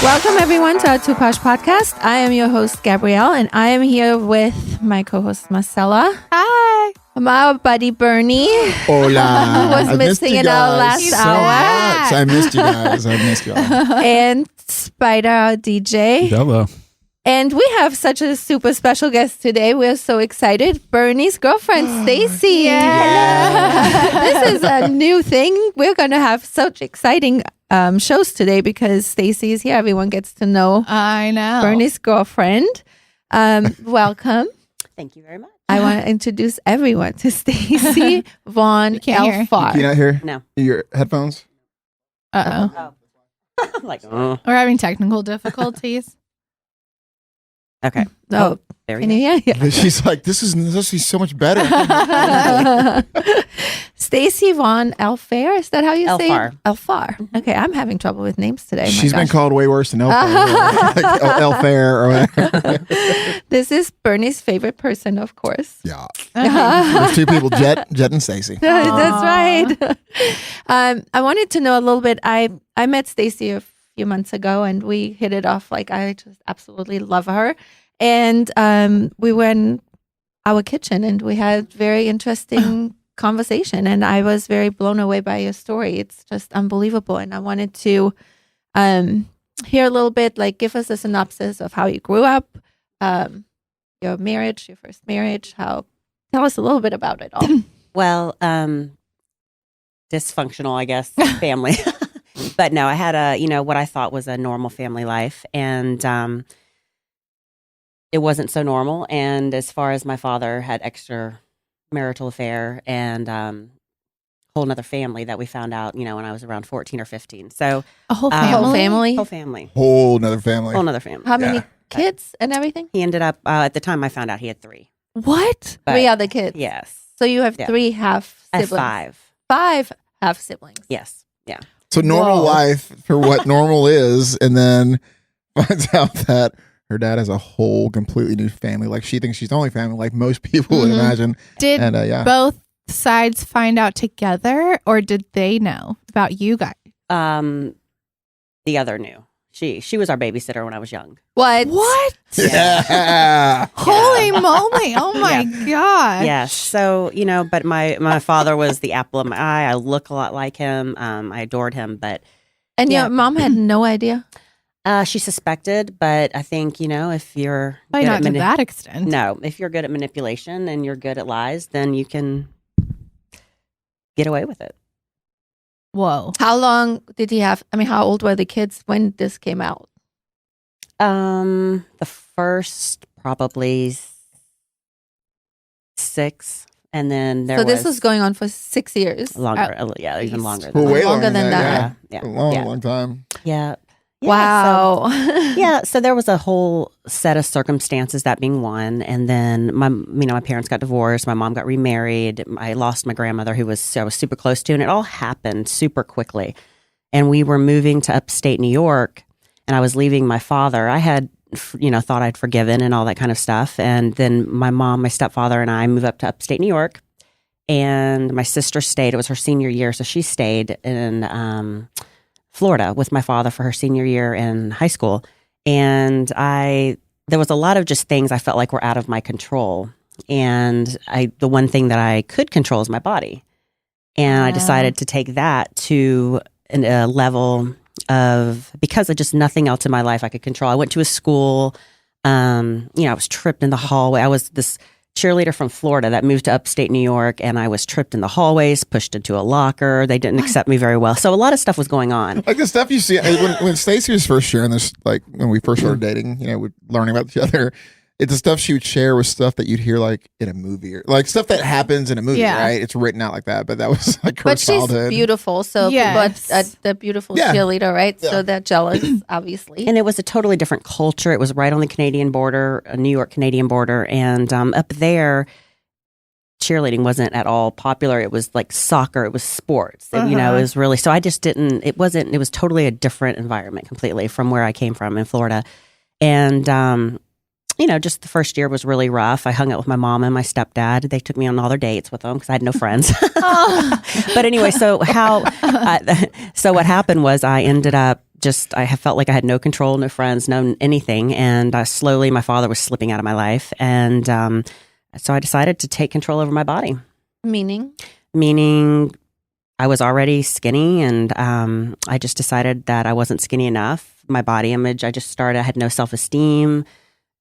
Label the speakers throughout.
Speaker 1: Welcome everyone to our Two Posh podcast. I am your host Gabrielle, and I am here with my co-host Marcella.
Speaker 2: Hi.
Speaker 1: My buddy Bernie.
Speaker 3: Hola.
Speaker 1: Who was missing in our last hour.
Speaker 3: Much. I missed you guys. I missed you all.
Speaker 1: And Spider, our DJ.
Speaker 4: Hello.
Speaker 1: And we have such a super special guest today. We're so excited. Bernie's girlfriend, Stacey. This is a new thing. We're going to have such exciting shows today because Stacey is here. Everyone gets to know
Speaker 2: I know.
Speaker 1: Bernie's girlfriend. Welcome.
Speaker 5: Thank you very much.
Speaker 1: I want to introduce everyone to Stacey Vaughan Elfarr.
Speaker 3: Can you not hear?
Speaker 5: No.
Speaker 3: Your headphones?
Speaker 2: Uh-oh. We're having technical difficulties.
Speaker 5: Okay.
Speaker 1: Oh,
Speaker 5: There
Speaker 1: can
Speaker 5: we
Speaker 1: you
Speaker 5: go.
Speaker 1: hear? Yeah.
Speaker 3: She's like, this is so much better.
Speaker 1: Stacey Vaughan Elfarr, is that how you say
Speaker 5: Elfarr.
Speaker 1: it? Elfarr. Okay, I'm having trouble with names today.
Speaker 3: She's been called way worse than Elfair. Like Elfair or whatever.
Speaker 1: This is Bernie's favorite person, of course.
Speaker 3: Yeah. There's two people, Jet and Stacey.
Speaker 1: That's right. I wanted to know a little bit. I met Stacey a few months ago and we hit it off. Like, I just absolutely love her. And we were in our kitchen and we had very interesting conversation. And I was very blown away by your story. It's just unbelievable. And I wanted to hear a little bit, like, give us a synopsis of how you grew up, your marriage, your first marriage. Tell us a little bit about it all.
Speaker 5: Well, dysfunctional, I guess, family. But no, I had what I thought was a normal family life. And it wasn't so normal. And as far as my father had extramarital affair and whole nother family that we found out, when I was around 14 or 15. So
Speaker 2: A whole
Speaker 1: Whole
Speaker 2: family?
Speaker 1: family?
Speaker 5: whole family.
Speaker 3: Whole nother family.
Speaker 5: Whole nother family.
Speaker 1: How many kids and everything?
Speaker 5: He ended up, at the time I found out he had 3.
Speaker 1: What?
Speaker 5: But-
Speaker 1: 3 other kids.
Speaker 5: Yes.
Speaker 1: So you have
Speaker 5: Yeah.
Speaker 1: 3 half
Speaker 5: At
Speaker 1: siblings.
Speaker 5: 5.
Speaker 1: 5 half siblings.
Speaker 5: Yes. Yeah.
Speaker 3: So normal
Speaker 1: Whoa.
Speaker 3: life for what normal is, and then finds out that her dad has a whole completely new family. Like, she thinks she's the only family, like most people would imagine.
Speaker 2: Did
Speaker 3: And
Speaker 2: both sides find out together or did they know about you guys?
Speaker 5: The other knew. She was our babysitter when I was young.
Speaker 1: What?
Speaker 2: What?
Speaker 3: Yeah.
Speaker 2: Holy moly. Oh my gosh.
Speaker 5: Yes. So, but my father was the apple of my eye. I look a lot like him. I adored him, but
Speaker 1: And
Speaker 5: Yeah.
Speaker 1: your mom had no idea?
Speaker 5: she suspected. But I think, if you're
Speaker 2: Probably
Speaker 5: good
Speaker 2: not
Speaker 5: at
Speaker 2: to that extent.
Speaker 5: No, if you're good at manipulation and you're good at lies, then you can get away with it.
Speaker 2: Whoa.
Speaker 1: How long did he have? I mean, how old were the kids when this came out?
Speaker 5: The first probably 6, and then there
Speaker 1: So
Speaker 5: was
Speaker 1: this was going on for 6 years.
Speaker 5: longer. Yeah, even longer.
Speaker 3: Well,
Speaker 5: Than
Speaker 3: way
Speaker 5: that.
Speaker 1: Longer than that.
Speaker 5: Yeah.
Speaker 3: A long,
Speaker 5: Yeah.
Speaker 3: long time.
Speaker 5: Yeah. Yeah,
Speaker 1: Wow.
Speaker 5: Yeah, so there was a whole set of circumstances, that being one, and then my parents got divorced. My mom got remarried. I lost my grandmother, I was super close to, and it all happened super quickly. And we were moving to upstate New York, and I was leaving my father. I had, thought I'd forgiven and all that kind of stuff. And then my mom, my stepfather, and I moved up to upstate New York, and my sister stayed. It was her senior year, so she stayed in Florida with my father for her senior year in high school. And there was a lot of just things I felt like were out of my control. And the one thing that I could control is my body. And I decided to take that to a level of, because of just nothing else in my life I could control. I went to a school, I was tripped in the hallway. I was this cheerleader from Florida that moved to upstate New York, and I was tripped in the hallways, pushed into a locker. They didn't accept me very well. So a lot of stuff was going on.
Speaker 3: Like the stuff you see when Stacey was first sharing this, like when we first started dating, we're learning about each other. It's the stuff she would share was stuff that you'd hear like in a movie, or like stuff that happens in a movie,
Speaker 2: Yeah.
Speaker 3: right? It's written out like that, but that was like her
Speaker 1: But she's
Speaker 3: childhood.
Speaker 1: beautiful. So,
Speaker 2: Yes.
Speaker 1: but the beautiful
Speaker 3: Yeah.
Speaker 1: cheerleader, right?
Speaker 3: Yeah.
Speaker 1: So they're jealous, obviously.
Speaker 5: And it was a totally different culture. It was right on the Canadian border, New York-Canadian border. And up there, cheerleading wasn't at all popular. It was like soccer. It was sports. And, it was really, so I just didn't, it was totally a different environment completely from where I came from in Florida. And just the first year was really rough. I hung out with my mom and my stepdad. They took me on all their dates with them because I had no friends. But anyway, so what happened was I ended up I felt like I had no control, no friends, no anything. And slowly my father was slipping out of my life. And so I decided to take control over my body.
Speaker 1: Meaning
Speaker 5: I was already skinny, and I just decided that I wasn't skinny enough. My body image, I had no self-esteem.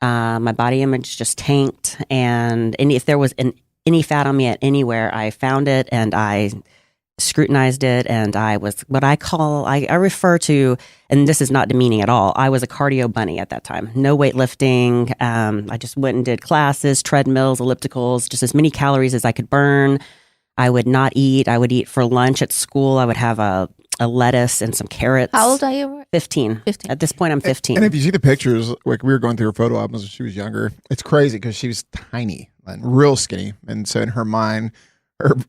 Speaker 5: My body image just tanked, and if there was any fat on me anywhere, I found it and I scrutinized it, and I was what I refer to, and this is not demeaning at all, I was a cardio bunny at that time. No weightlifting. I just went and did classes, treadmills, ellipticals, just as many calories as I could burn. I would not eat. I would eat for lunch at school. I would have a lettuce and some carrots.
Speaker 1: How old are you?
Speaker 5: 15. At this point, I'm 15.
Speaker 3: And if you see the pictures, like we were going through her photo albums when she was younger, it's crazy because she was tiny and real skinny. And so in her mind,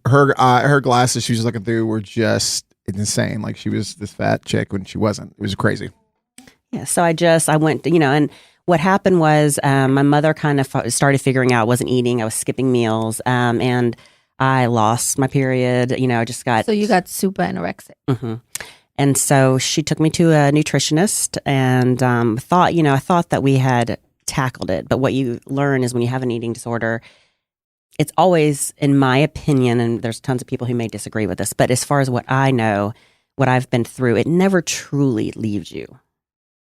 Speaker 3: her glasses she was looking through were just insane. Like she was this fat chick when she wasn't. It was crazy.
Speaker 5: Yeah. So I went, and what happened was my mother kind of started figuring out I wasn't eating. I was skipping meals. And I lost my period. I just got...
Speaker 1: So you got super anorexic.
Speaker 5: Mm-hmm. And so she took me to a nutritionist and I thought that we had tackled it. But what you learn is when you have an eating disorder, it's always, in my opinion, and there's tons of people who may disagree with this, but as far as what I know, what I've been through, it never truly leaves you.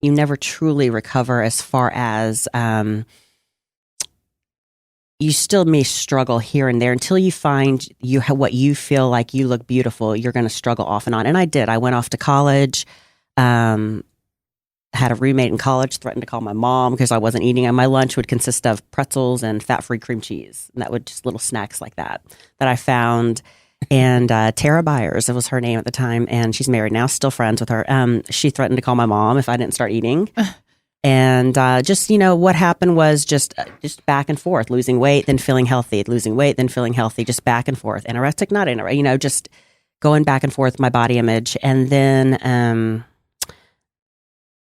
Speaker 5: You never truly recover as far as... you still may struggle here and there until you find what you feel like you look beautiful. You're going to struggle off and on. And I did. I went off to college, had a roommate in college, threatened to call my mom because I wasn't eating. And my lunch would consist of pretzels and fat-free cream cheese. And that would just little snacks like that I found. And Tara Byers, that was her name at the time. And she's married now, still friends with her. She threatened to call my mom if I didn't start eating. And what happened was just back and forth, losing weight, then feeling healthy, losing weight, then feeling healthy, just back and forth. Anorexic, not anorexic, just going back and forth, my body image. And then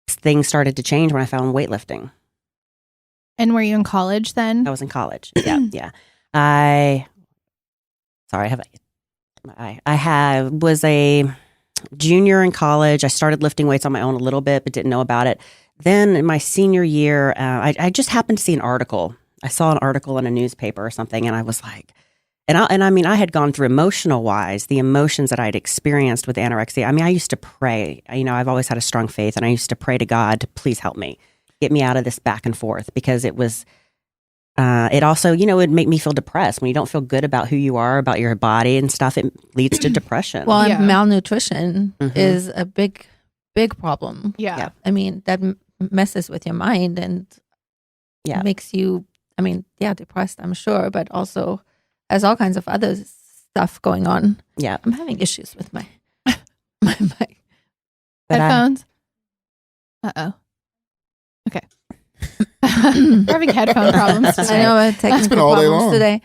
Speaker 5: things started to change when I found weightlifting.
Speaker 2: And were you in college then?
Speaker 5: I was in college. Yeah. I was a junior in college. I started lifting weights on my own a little bit, but didn't know about it. Then in my senior year, I just happened to see an article. I saw an article in a newspaper or something, and I was like, I had gone through emotional-wise, the emotions that I'd experienced with anorexia. I used to pray. I've always had a strong faith, and I used to pray to God to please help me, get me out of this back and forth, because it was, it also, it'd make me feel depressed. When you don't feel good about who you are, about your body and stuff, it leads to depression.
Speaker 1: Well, and malnutrition is a big problem.
Speaker 2: Yeah.
Speaker 1: That messes with your mind and makes you, depressed, I'm sure, but also has all kinds of other stuff going on.
Speaker 5: Yeah.
Speaker 1: I'm having issues with my mic.
Speaker 2: Headphones? Uh-oh. Okay. We're having headphone problems today.
Speaker 1: I know, technical problems today.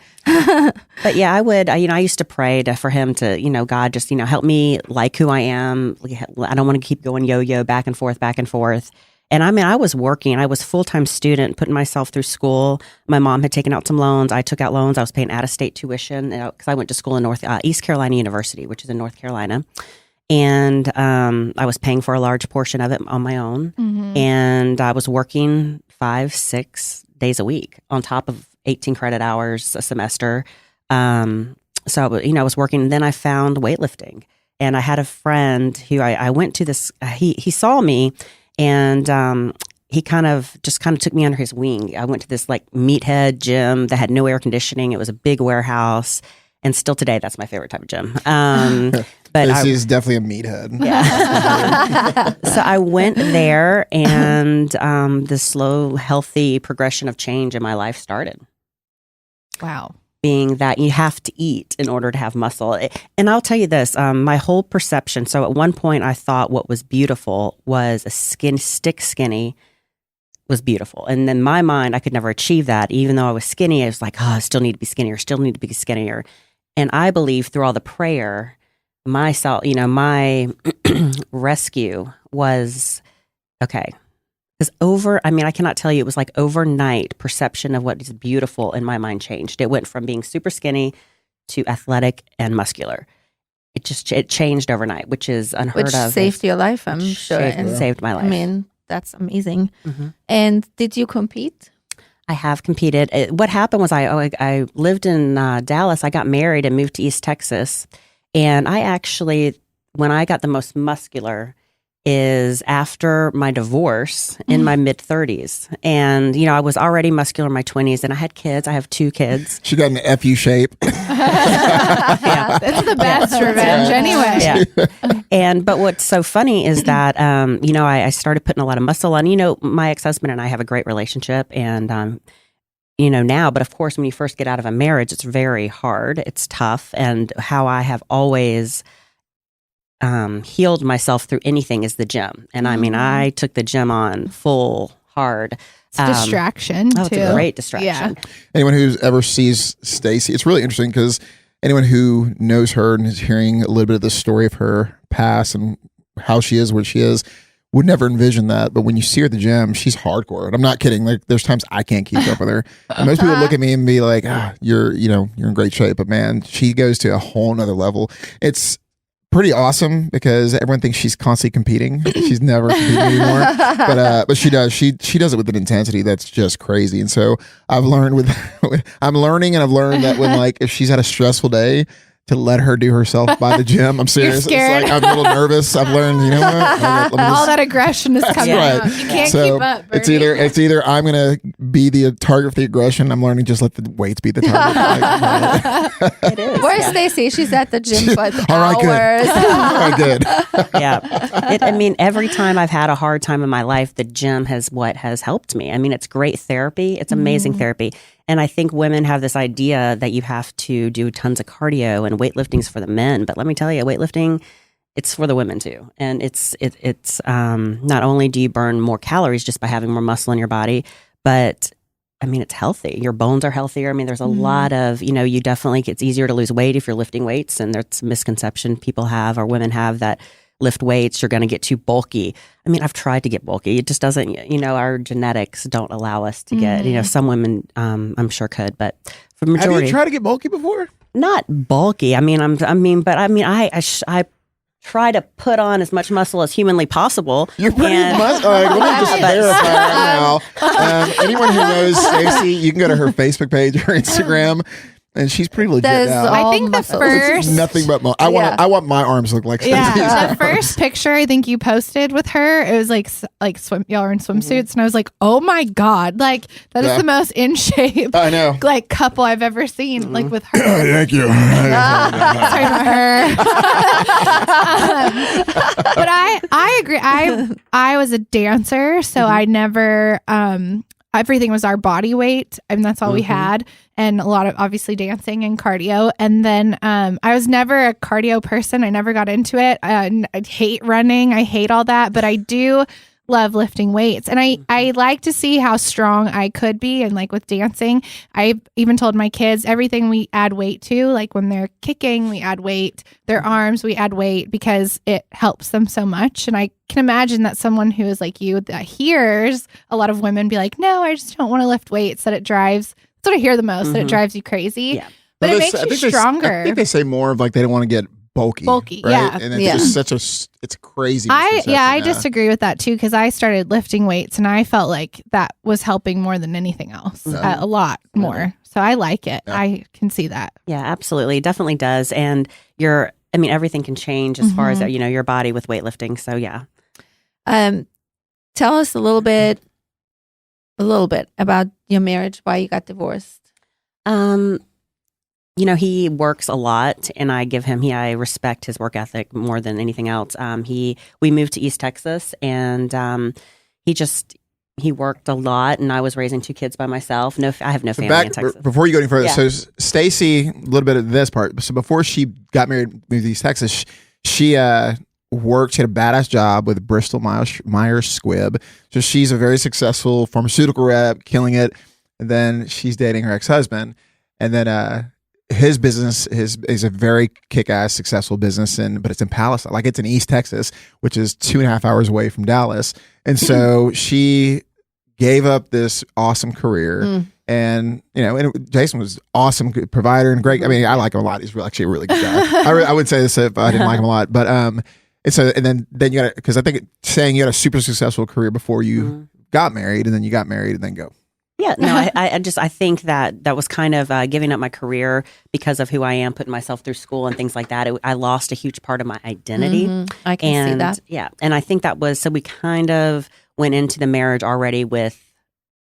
Speaker 5: But yeah, I would, I used to pray for him to, God, just, help me like who I am. I don't want to keep going yo-yo back and forth. And I was working. I was a full-time student, putting myself through school. My mom had taken out some loans. I took out loans. I was paying out-of-state tuition because I went to school in East Carolina University, which is in North Carolina. And I was paying for a large portion of it on my own. Mm-hmm. And I was working 5-6 days a week on top of 18 credit hours a semester. So, I was working. And then I found weightlifting. And I had a friend who I went to this, he saw me. And he kind of took me under his wing. I went to this meathead gym that had no air conditioning. It was a big warehouse. And still today, that's my favorite type of gym. But
Speaker 3: this is definitely a meathead.
Speaker 5: Yeah. So I went there, and the slow, healthy progression of change in my life started.
Speaker 2: Wow.
Speaker 5: Being that you have to eat in order to have muscle. And I'll tell you this, my whole perception. So at one point I thought what was beautiful was stick skinny was beautiful. And in my mind, I could never achieve that. Even though I was skinny, I was like, I still need to be skinnier. And I believe through all the prayer, my rescue was, okay. Because I cannot tell you, it was like overnight perception of what is beautiful in my mind changed. It went from being super skinny to athletic and muscular. It changed overnight, which is unheard
Speaker 1: Which
Speaker 5: of.
Speaker 1: saved your life, I'm sure.
Speaker 5: Saved my life.
Speaker 1: I mean, that's amazing.
Speaker 5: Mm-hmm.
Speaker 1: And did you compete?
Speaker 5: I have competed. What happened was I lived in Dallas. I got married and moved to East Texas. And I actually, when I got the most muscular, is after my divorce in my mid-30s. And, I was already muscular in my 20s, and I had kids. I have 2 kids.
Speaker 3: She got an FU shape.
Speaker 5: Yeah.
Speaker 2: That's the best revenge anyway.
Speaker 5: Yeah. But what's so funny is that, I started putting a lot of muscle on. My ex-husband and I have a great relationship, and, now, but of course, when you first get out of a marriage, it's very hard. It's tough. And how I have always healed myself through anything is the gym. And I took the gym on full hard.
Speaker 2: It's distraction too.
Speaker 5: It's a great distraction.
Speaker 2: Yeah.
Speaker 3: Anyone who ever sees Stacey, it's really interesting because anyone who knows her and is hearing a little bit of the story of her past and how she is, what she is, would never envision that. But when you see her at the gym, she's hardcore. And I'm not kidding. Like, there's times I can't keep up with her. And most people look at me and be like, you're in great shape. But man, she goes to a whole nother level. It's pretty awesome because everyone thinks she's constantly competing. She's never competing anymore, but she does. She does it with an intensity that's just crazy. And so I've learned I've learned that when if she's had a stressful day, to let her do herself by the gym. I'm serious. It's
Speaker 2: scared.
Speaker 3: like I'm a little nervous. I've learned, what?
Speaker 2: All that aggression is coming
Speaker 3: right.
Speaker 2: out. You can't
Speaker 3: So
Speaker 2: keep up.
Speaker 3: it's
Speaker 2: Bernie.
Speaker 3: either I'm gonna be the target of the aggression. I'm learning just let the weights be the target.
Speaker 5: It is.
Speaker 1: Where's Stacey? She's at the gym for
Speaker 3: All right, good.
Speaker 1: hours.
Speaker 3: All right, good.
Speaker 5: Yeah. Every time I've had a hard time in my life, the gym has helped me. It's great therapy. It's amazing therapy. And I think women have this idea that you have to do tons of cardio and weightlifting's for the men. But let me tell you, weightlifting, it's for the women too. And it's not only do you burn more calories just by having more muscle in your body, but it's healthy. Your bones are healthier. There's a lot of, it's easier to lose weight if you're lifting weights. And there's a misconception people have or women have that lift weights, you're going to get too bulky. I've tried to get bulky. It just doesn't, our genetics don't allow us to get, some women, I'm sure could, but for the majority.
Speaker 3: Have you tried to get bulky before?
Speaker 5: Not bulky. I try to put on as much muscle as humanly possible.
Speaker 3: You're pretty much. Let me just verify right now. Anyone who knows Stacey, you can go to her Facebook page or Instagram. And she's pretty legit now.
Speaker 2: I think the
Speaker 1: muscles.
Speaker 2: first
Speaker 3: Nothing but I want my arms to look like Stacey's.
Speaker 2: the first picture I think you posted with her, it was like y'all are in swimsuits, and I was like, oh my god, that is the most in shape
Speaker 3: I know.
Speaker 2: couple I've ever seen, with her.
Speaker 3: Thank you.
Speaker 2: Sorry about her. But I agree. I was a dancer, so I never everything was our body weight, and that's all we had, and a lot of obviously dancing and cardio. And then I was never a cardio person. I never got into it. I hate running. I hate all that, but I do love lifting weights, and I like to see how strong I could be. And with dancing, I even told my kids everything we add weight to, when they're kicking, we add weight, their arms, we add weight, because it helps them so much. And I can imagine that someone who is like you that hears a lot of women be like, no, I just don't want to lift weights, that it drives, that's what I hear the most, that it drives you crazy.
Speaker 5: Yeah.
Speaker 2: But it makes you stronger.
Speaker 3: I think they say more of they don't want to get bulky.
Speaker 2: Bulky,
Speaker 3: right?
Speaker 2: yeah.
Speaker 3: And it's just it's crazy.
Speaker 2: I disagree with that too, because I started lifting weights and I felt like that was helping more than anything else, a lot more. So I like it. Yeah. I can see that.
Speaker 5: Yeah, absolutely. It definitely does. And everything can change as far as your body with weightlifting. So yeah.
Speaker 1: Tell us a little bit about your marriage, why you got divorced.
Speaker 5: He works a lot, and I respect his work ethic more than anything else. We moved to East Texas, and he worked a lot, and I was raising 2 kids by myself. I have no family in Texas.
Speaker 3: Before you go any further, so Stacey, a little bit of this part. So before she got married, moved to East Texas, she worked. She had a badass job with Bristol Myers Squibb. So she's a very successful pharmaceutical rep, killing it. And then she's dating her ex-husband, and then his business is a very kick-ass successful business, but it's in Palestine, like it's in East Texas, which is 2.5 hours away from Dallas. And so she gave up this awesome career. And and Jason was awesome provider and great. I mean, I like him a lot. He's actually a really good guy. I would say this if I didn't like him a lot, but and then you got to, because I think saying you had a super successful career before you got married, and then you got married, and then go.
Speaker 5: Yeah, no, I think that was kind of giving up my career because of who I am, putting myself through school and things like that. I lost a huge part of my identity.
Speaker 1: I can see that.
Speaker 5: Yeah, and I think that was, so we kind of went into the marriage already with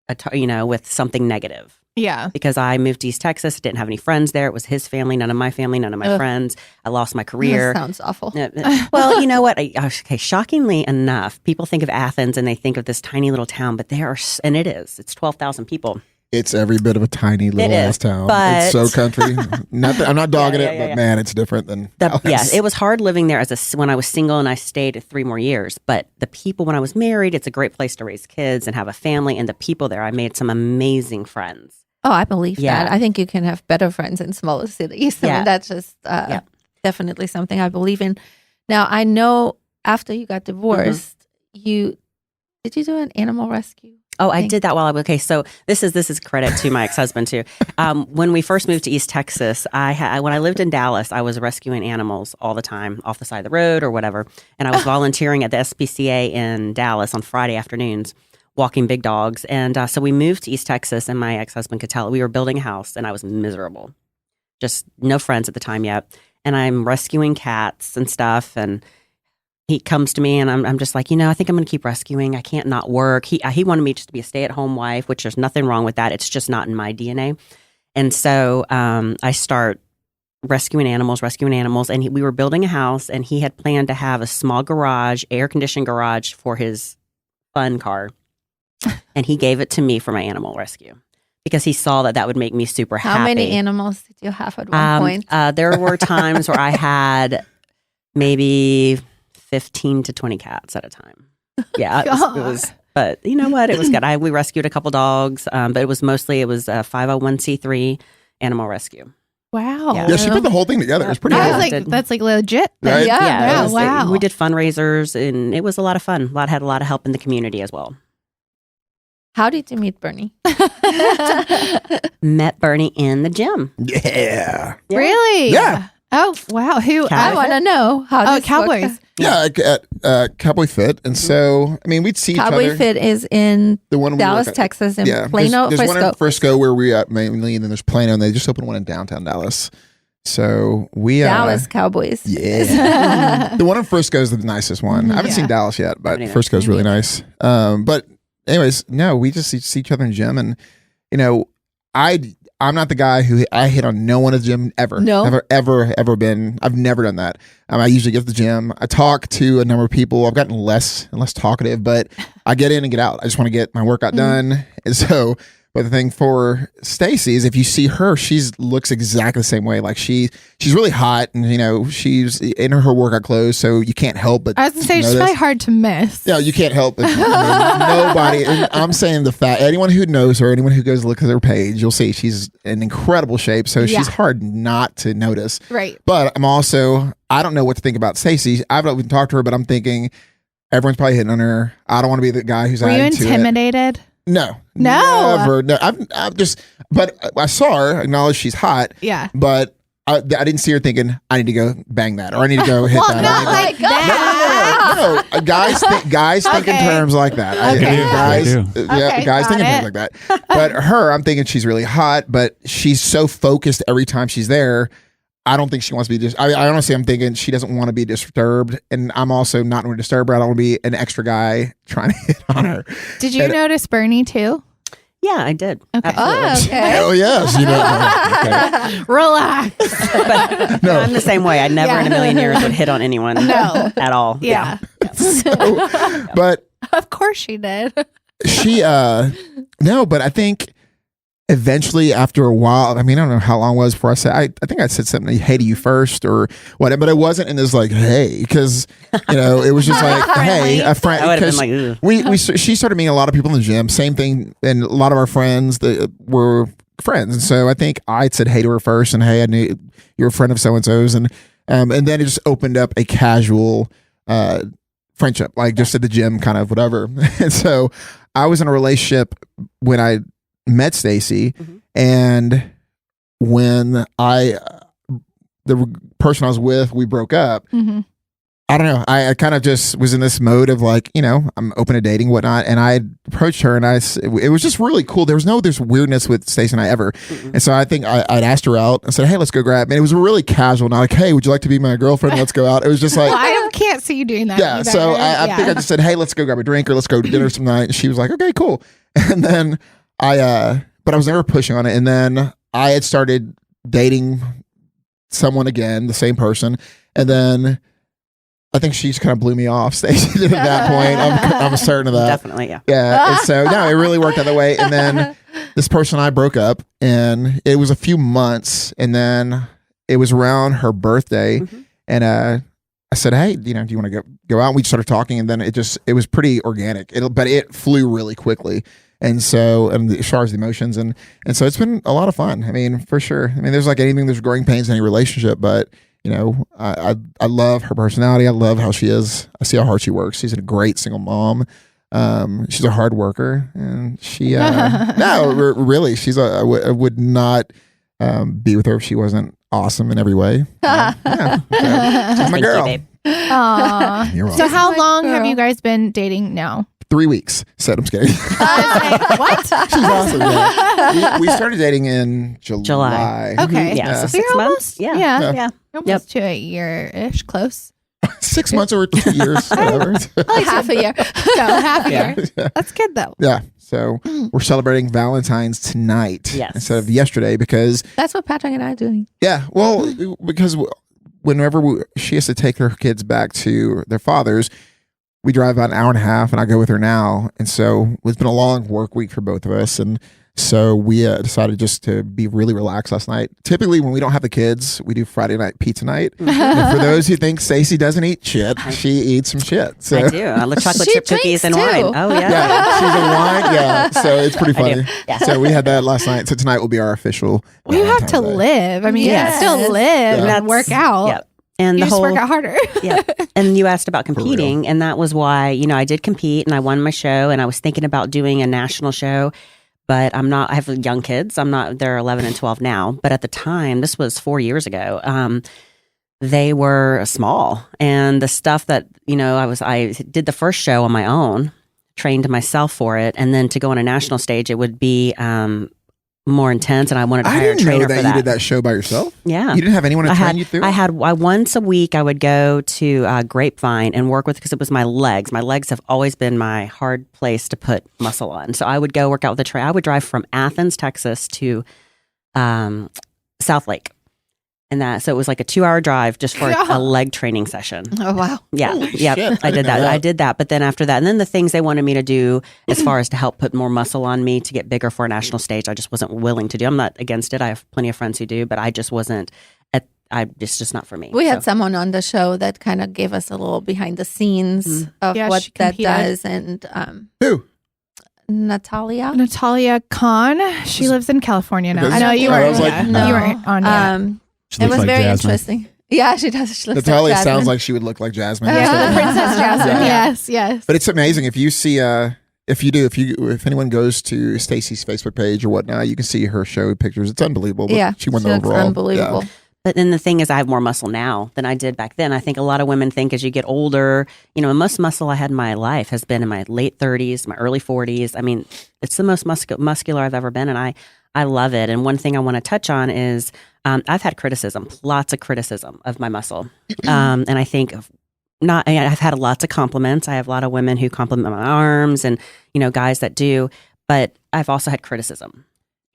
Speaker 5: with something negative.
Speaker 2: Yeah.
Speaker 5: Because I moved to East Texas, didn't have any friends there. It was his family, none of my family, none of my friends. I lost my career.
Speaker 1: That sounds awful.
Speaker 5: Well, you know what? Okay, shockingly enough, people think of Athens and they think of this tiny little town, but and it's 12,000 people.
Speaker 3: It's every bit of a tiny little ass town.
Speaker 5: But
Speaker 3: it's so country. I'm not dogging it, but man, it's different than Dallas.
Speaker 5: Yeah, it was hard living there when I was single, and I stayed 3 more years. But the people, when I was married, it's a great place to raise kids and have a family. And the people there, I made some amazing friends.
Speaker 1: Oh, I believe that. I think you can have better friends in smaller cities. I mean, that's just definitely something I believe in. Now, I know after you got divorced, did you do an animal rescue?
Speaker 5: Oh, I did that okay. So this is credit to my ex-husband too. When we first moved to East Texas, when I lived in Dallas, I was rescuing animals all the time off the side of the road or whatever. And I was volunteering at the SPCA in Dallas on Friday afternoons, walking big dogs. And so we moved to East Texas, and my ex-husband could tell we were building a house, and I was miserable. Just no friends at the time yet. And I'm rescuing cats and stuff, and he comes to me, and I'm just like, I think I'm going to keep rescuing. I can't not work. He wanted me just to be a stay-at-home wife, which there's nothing wrong with that. It's just not in my DNA. And so I start rescuing animals, and we were building a house, and he had planned to have a small garage, air-conditioned garage for his fun car. And he gave it to me for my animal rescue because he saw that would make me super happy.
Speaker 1: How many animals did you have at one point?
Speaker 5: There were times where I had maybe 15 to 20 cats at a time. Yeah, it was. But you know what? It was good. We rescued a couple dogs, but it was a 501c3 animal rescue.
Speaker 2: Wow.
Speaker 3: Yeah, she put the whole thing together. It's pretty cool.
Speaker 2: That's like legit.
Speaker 3: Right?
Speaker 2: Yeah. Wow.
Speaker 5: We did fundraisers, and it was a lot of fun. Had a lot of help in the community as well.
Speaker 1: How did you meet Bernie?
Speaker 5: Met Bernie in the gym.
Speaker 3: Yeah.
Speaker 2: Really?
Speaker 3: Yeah.
Speaker 2: Oh, wow. Who?
Speaker 1: I want to know how.
Speaker 2: Cowboys.
Speaker 3: Yeah, at Cowboy Fit. And so, I mean, we'd see
Speaker 1: Cowboy
Speaker 3: each other.
Speaker 1: Fit is in
Speaker 3: the one
Speaker 1: Dallas, Texas, and Plano,
Speaker 3: there's
Speaker 1: Frisco.
Speaker 3: one in Frisco where we at mainly, and then there's Plano, and they just opened one in downtown Dallas. So we
Speaker 1: Dallas Cowboys.
Speaker 3: Yeah. The one in Frisco is the nicest one. I haven't seen Dallas yet, but Frisco's really nice. But anyways, no, we just see each other in the gym, and I'm not the guy who I hit on no one at the gym ever. No, ever been. I've never done that. I usually get to the gym. I talk to a number of people. I've gotten less and less talkative, but I get in and get out. I just want to get my workout done, and so. But the thing for Stacey is if you see her, she looks exactly the same way. Like she's really hot, and she's in her workout clothes, so you can't help but.
Speaker 2: I was gonna say it's really hard to miss.
Speaker 3: Yeah, you can't help but nobody. And I'm saying anyone who knows her, anyone who goes to look at her page, you'll see she's in incredible shape. So she's hard not to notice.
Speaker 2: Right.
Speaker 3: But I don't know what to think about Stacey. I've not even talked to her, but I'm thinking everyone's probably hitting on her. I don't want to be the guy who's.
Speaker 2: Were you intimidated?
Speaker 3: No, never. No, I've just. But I saw her. Acknowledge she's hot.
Speaker 2: Yeah.
Speaker 3: But I didn't see her thinking I need to go bang that or I need to go hit that.
Speaker 2: Not like that.
Speaker 3: No. Guys think in terms like that. Guys think in terms like that. But her, I'm thinking she's really hot, but she's so focused every time she's there. I don't think she wants to be I honestly, I'm thinking she doesn't want to be disturbed, and I'm also not going to disturb her. I don't want to be an extra guy trying to hit on her.
Speaker 2: Did you notice Bernie too?
Speaker 5: Yeah, I did.
Speaker 2: Okay.
Speaker 1: Oh, okay.
Speaker 3: Hell yes. Okay.
Speaker 2: Relax.
Speaker 5: But no, I'm the same way. I never in a million years would hit on anyone at all.
Speaker 2: Yeah.
Speaker 3: But
Speaker 2: of course she did.
Speaker 3: She, no, but I think eventually after a while, I mean, I don't know how long it was before I said, I think I said something, hey to you first or whatever, but it wasn't in this like, hey, because, it was just like, hey, a friend.
Speaker 5: I would have been like,
Speaker 3: she started meeting a lot of people in the gym, same thing. And a lot of our friends that were friends. And so I think I said hey to her first, and hey, I knew you're a friend of so and so's, and then it just opened up a casual friendship, like just at the gym, kind of whatever. And so I was in a relationship when I met Stacey, and when the person I was with, we broke up. I don't know. I kind of just was in this mode of like, I'm open to dating, whatnot. And I approached her, and it was just really cool. There was no this weirdness with Stacey and I ever. And so I think I'd asked her out. I said, hey, let's go grab. And it was really casual, not like, hey, would you like to be my girlfriend? Let's go out. It was just like,
Speaker 2: Well, I can't see you doing that.
Speaker 3: yeah.
Speaker 2: either.
Speaker 3: So I think I just said, hey, let's go grab a drink, or let's go to dinner some night. And she was like, okay, cool. And then but I was never pushing on it. And then I had started dating someone again, the same person. And then I think she just kind of blew me off, Stacey, at that point. I'm certain of that.
Speaker 5: Definitely, yeah.
Speaker 3: Yeah. And so, no, it really worked out that way. And then this person and I broke up, and it was a few months. And then it was around her birthday. And I said, hey, do you want to go out? And we started talking, and then it was pretty organic. But it flew really quickly. And so, as far as the emotions, and so it's been a lot of fun. I mean, for sure. I mean, there's like anything, there's growing pains in any relationship, but I love her personality. I love how she is. I see how hard she works. She's a great single mom. She's a hard worker, and she, really, I would not be with her if she wasn't awesome in every way. She's my girl.
Speaker 2: Aww.
Speaker 3: You're
Speaker 2: So
Speaker 3: welcome.
Speaker 2: how long have you guys been dating now?
Speaker 3: 3 weeks. Said I'm scared.
Speaker 2: What?
Speaker 3: She's awesome. Yeah. We started dating in July.
Speaker 2: Okay.
Speaker 5: Yeah, so
Speaker 2: So you're
Speaker 5: 6 months.
Speaker 2: almost-
Speaker 5: Yeah.
Speaker 2: yeah. Almost to a year-ish, close.
Speaker 3: 6 months or 2 years, whatever.
Speaker 1: Like half a year.
Speaker 2: No, half a
Speaker 5: Yeah.
Speaker 2: year. That's good though.
Speaker 3: Yeah. So we're celebrating Valentine's tonight instead of yesterday because
Speaker 1: That's what Patrick and I are doing.
Speaker 3: because whenever she has to take her kids back to their fathers, we drive about an hour and a half, and I go with her now. And so it's been a long work week for both of us. And so we decided just to be really relaxed last night. Typically, when we don't have the kids, we do Friday night pizza night. And for those who think Stacey doesn't eat shit, she eats some shit. So.
Speaker 5: I do. I love chocolate
Speaker 1: She
Speaker 5: chip cookies and
Speaker 1: drinks,
Speaker 5: wine.
Speaker 1: too.
Speaker 5: Oh, yeah.
Speaker 3: Yeah, she's a wine. Yeah, so it's pretty
Speaker 5: I do.
Speaker 3: funny.
Speaker 5: Yeah.
Speaker 3: So we had that last night. So tonight will be our official.
Speaker 2: You have to
Speaker 3: Valentine's Day.
Speaker 2: live. I mean,
Speaker 1: Yes.
Speaker 2: you can still live
Speaker 3: Yeah.
Speaker 2: and work out.
Speaker 5: Yeah. And
Speaker 2: You
Speaker 5: the
Speaker 2: just
Speaker 5: whole
Speaker 2: work out harder.
Speaker 5: yeah. And you asked about
Speaker 3: real.
Speaker 5: competing, and that was why, I did compete and I won my show, and I was thinking about doing a national show, but I have young kids. They're 11 and 12 now, but at the time, this was 4 years ago, they were small, and the stuff that, I did the first show on my own, trained myself for it, and then to go on a national stage, it would be, more intense, and I wanted to
Speaker 3: I
Speaker 5: hire a
Speaker 3: didn't know
Speaker 5: trainer
Speaker 3: that
Speaker 5: for
Speaker 3: you
Speaker 5: that.
Speaker 3: did that show by yourself.
Speaker 5: Yeah.
Speaker 3: You didn't have anyone to train you through?
Speaker 5: I once a week I would go to Grapevine and work with, because it was my legs. My legs have always been my hard place to put muscle on. So I would go work out with a trainer. I would drive from Athens, Texas to South Lake. So it was like a 2-hour drive just for a leg training session.
Speaker 1: Oh, wow.
Speaker 5: Yeah.
Speaker 3: Holy
Speaker 5: Yep.
Speaker 3: shit.
Speaker 5: I
Speaker 3: I
Speaker 5: did
Speaker 3: didn't know
Speaker 5: that.
Speaker 3: that.
Speaker 5: I did that. But then after that, and then the things they wanted me to do as far as to help put more muscle on me to get bigger for a national stage, I just wasn't willing to do. I'm not against it. I have plenty of friends who do, but I just wasn't it's just not for me.
Speaker 1: We had someone on the show that kind of gave us a little behind the scenes of
Speaker 2: Yeah,
Speaker 1: what
Speaker 2: she
Speaker 1: that
Speaker 2: competed.
Speaker 1: does. And
Speaker 3: Who?
Speaker 1: Natalia.
Speaker 2: Natalia Khan. She lives in California now.
Speaker 3: Because-
Speaker 2: I know you
Speaker 3: I
Speaker 2: weren't.
Speaker 3: was like,
Speaker 2: yeah. You weren't on yet.
Speaker 4: She
Speaker 1: It
Speaker 4: looks
Speaker 1: was
Speaker 4: like
Speaker 1: very
Speaker 4: Jasmine.
Speaker 1: interesting. Yeah, she does. She looks
Speaker 3: Natalia
Speaker 1: like Jasmine.
Speaker 3: sounds like she would look like Jasmine.
Speaker 2: Yeah,
Speaker 3: That's
Speaker 2: the
Speaker 3: what-
Speaker 2: Princess Jasmine.
Speaker 3: Yeah.
Speaker 2: Yes, yes.
Speaker 3: But it's amazing if you see if anyone goes to Stacey's Facebook page or whatnot, you can see her show pictures. It's unbelievable. But
Speaker 1: Yeah,
Speaker 3: she won
Speaker 1: she
Speaker 3: the
Speaker 1: looks
Speaker 3: overall.
Speaker 1: unbelievable.
Speaker 5: But then the thing is, I have more muscle now than I did back then. I think a lot of women think as you get older, the most muscle I had in my life has been in my late 30s, my early 40s. I mean, it's the most muscular I've ever been, and I love it. And one thing I want to touch on is I've had criticism, lots of criticism of my muscle. And I think I've had lots of compliments. I have a lot of women who compliment my arms and, guys that do, but I've also had criticism.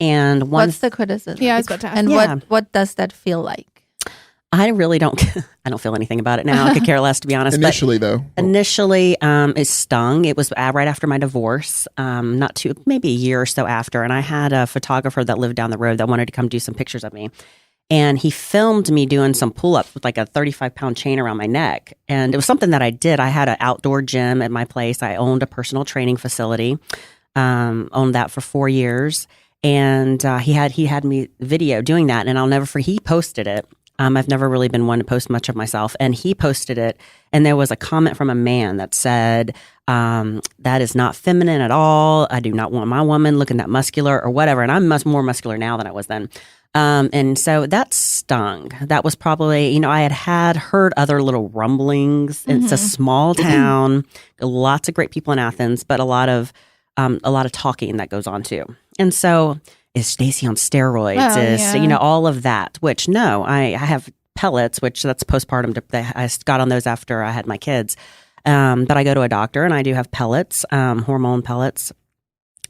Speaker 5: And
Speaker 1: What's the criticism?
Speaker 2: Yeah, I was about to ask.
Speaker 1: And
Speaker 5: Yeah.
Speaker 1: what does that feel like?
Speaker 5: I really don't, I don't feel anything about it now. I could care less, to be honest.
Speaker 3: Initially, though.
Speaker 5: Initially, it stung. It was right after my divorce, maybe a year or so after. And I had a photographer that lived down the road that wanted to come do some pictures of me. And he filmed me doing some pull-ups with like a 35-pound chain around my neck. And it was something that I did. I had an outdoor gym at my place. I owned a personal training facility, owned that for 4 years. And he had me video doing that, and I'll never forget. He posted it. I've never really been one to post much of myself, and he posted it. And there was a comment from a man that said, "That is not feminine at all. I do not want my woman looking that muscular or whatever." And I'm much more muscular now than I was then. And so that stung. That was probably, I had heard other little rumblings. It's a small town, lots of great people in Athens, but a lot of talking that goes on too. And so, is Stacey on steroids? All of that, which no, I have pellets, which that's postpartum. I got on those after I had my kids. But I go to a doctor and I do have pellets, hormone pellets.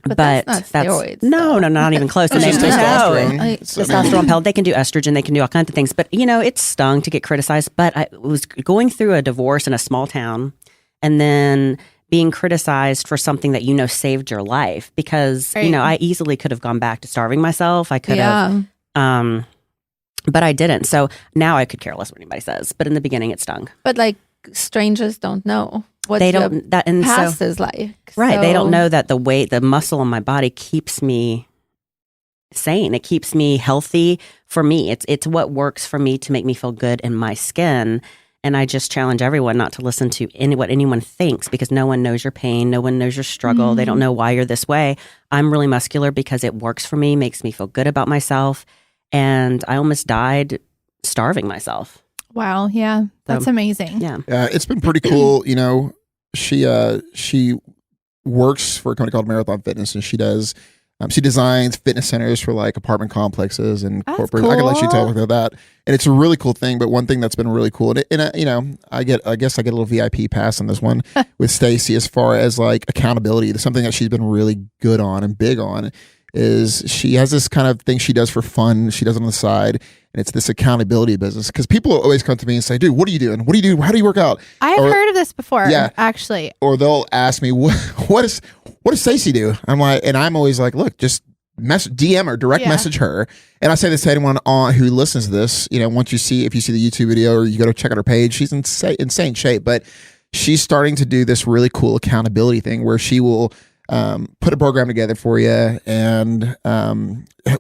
Speaker 1: But that's not steroids.
Speaker 5: No, not even close.
Speaker 3: It's just testosterone.
Speaker 5: Testosterone pellet. They can do estrogen. They can do all kinds of things. But, it stung to get criticized. But I was going through a divorce in a small town and then being criticized for something that, saved your life. Because, I easily could have gone back to starving myself. I could have. But I didn't. So now I could care less what anybody says. But in the beginning, it stung.
Speaker 1: But strangers don't know what
Speaker 5: they don't that and
Speaker 1: past
Speaker 5: so,
Speaker 1: is like.
Speaker 5: Right.
Speaker 1: So.
Speaker 5: They don't know that the muscle in my body keeps me sane. It keeps me healthy for me. It's what works for me to make me feel good in my skin. And I just challenge everyone not to listen to what anyone thinks, because no one knows your pain. No one knows your struggle. They don't know why you're this way. I'm really muscular because it works for me, makes me feel good about myself. And I almost died starving myself.
Speaker 2: Wow. Yeah. That's amazing.
Speaker 5: Yeah.
Speaker 3: It's been pretty cool. She works for a company called Marathon Fitness, and she designs fitness centers for apartment complexes and corporate.
Speaker 2: Cool.
Speaker 3: I can let you talk about that. And it's a really cool thing. But one thing that's been really cool, and I guess I get a little VIP pass on this one with Stacey, as far as accountability. Something that she's been really good on and big on is she has this kind of thing she does for fun. She does it on the side, and it's this accountability business. Because people always come to me and say, "Dude, what are you doing? What do you do? How do you work out?"
Speaker 2: I've heard of this before. Yeah, actually.
Speaker 3: Or they'll ask me, "What does Stacey do?" I'm always like, "Look, just DM her, direct message her." And I say this to anyone who listens to this. If you see the YouTube video or you go to check out her page, she's in insane shape, but she's starting to do this really cool accountability thing where she will put a program together for you, and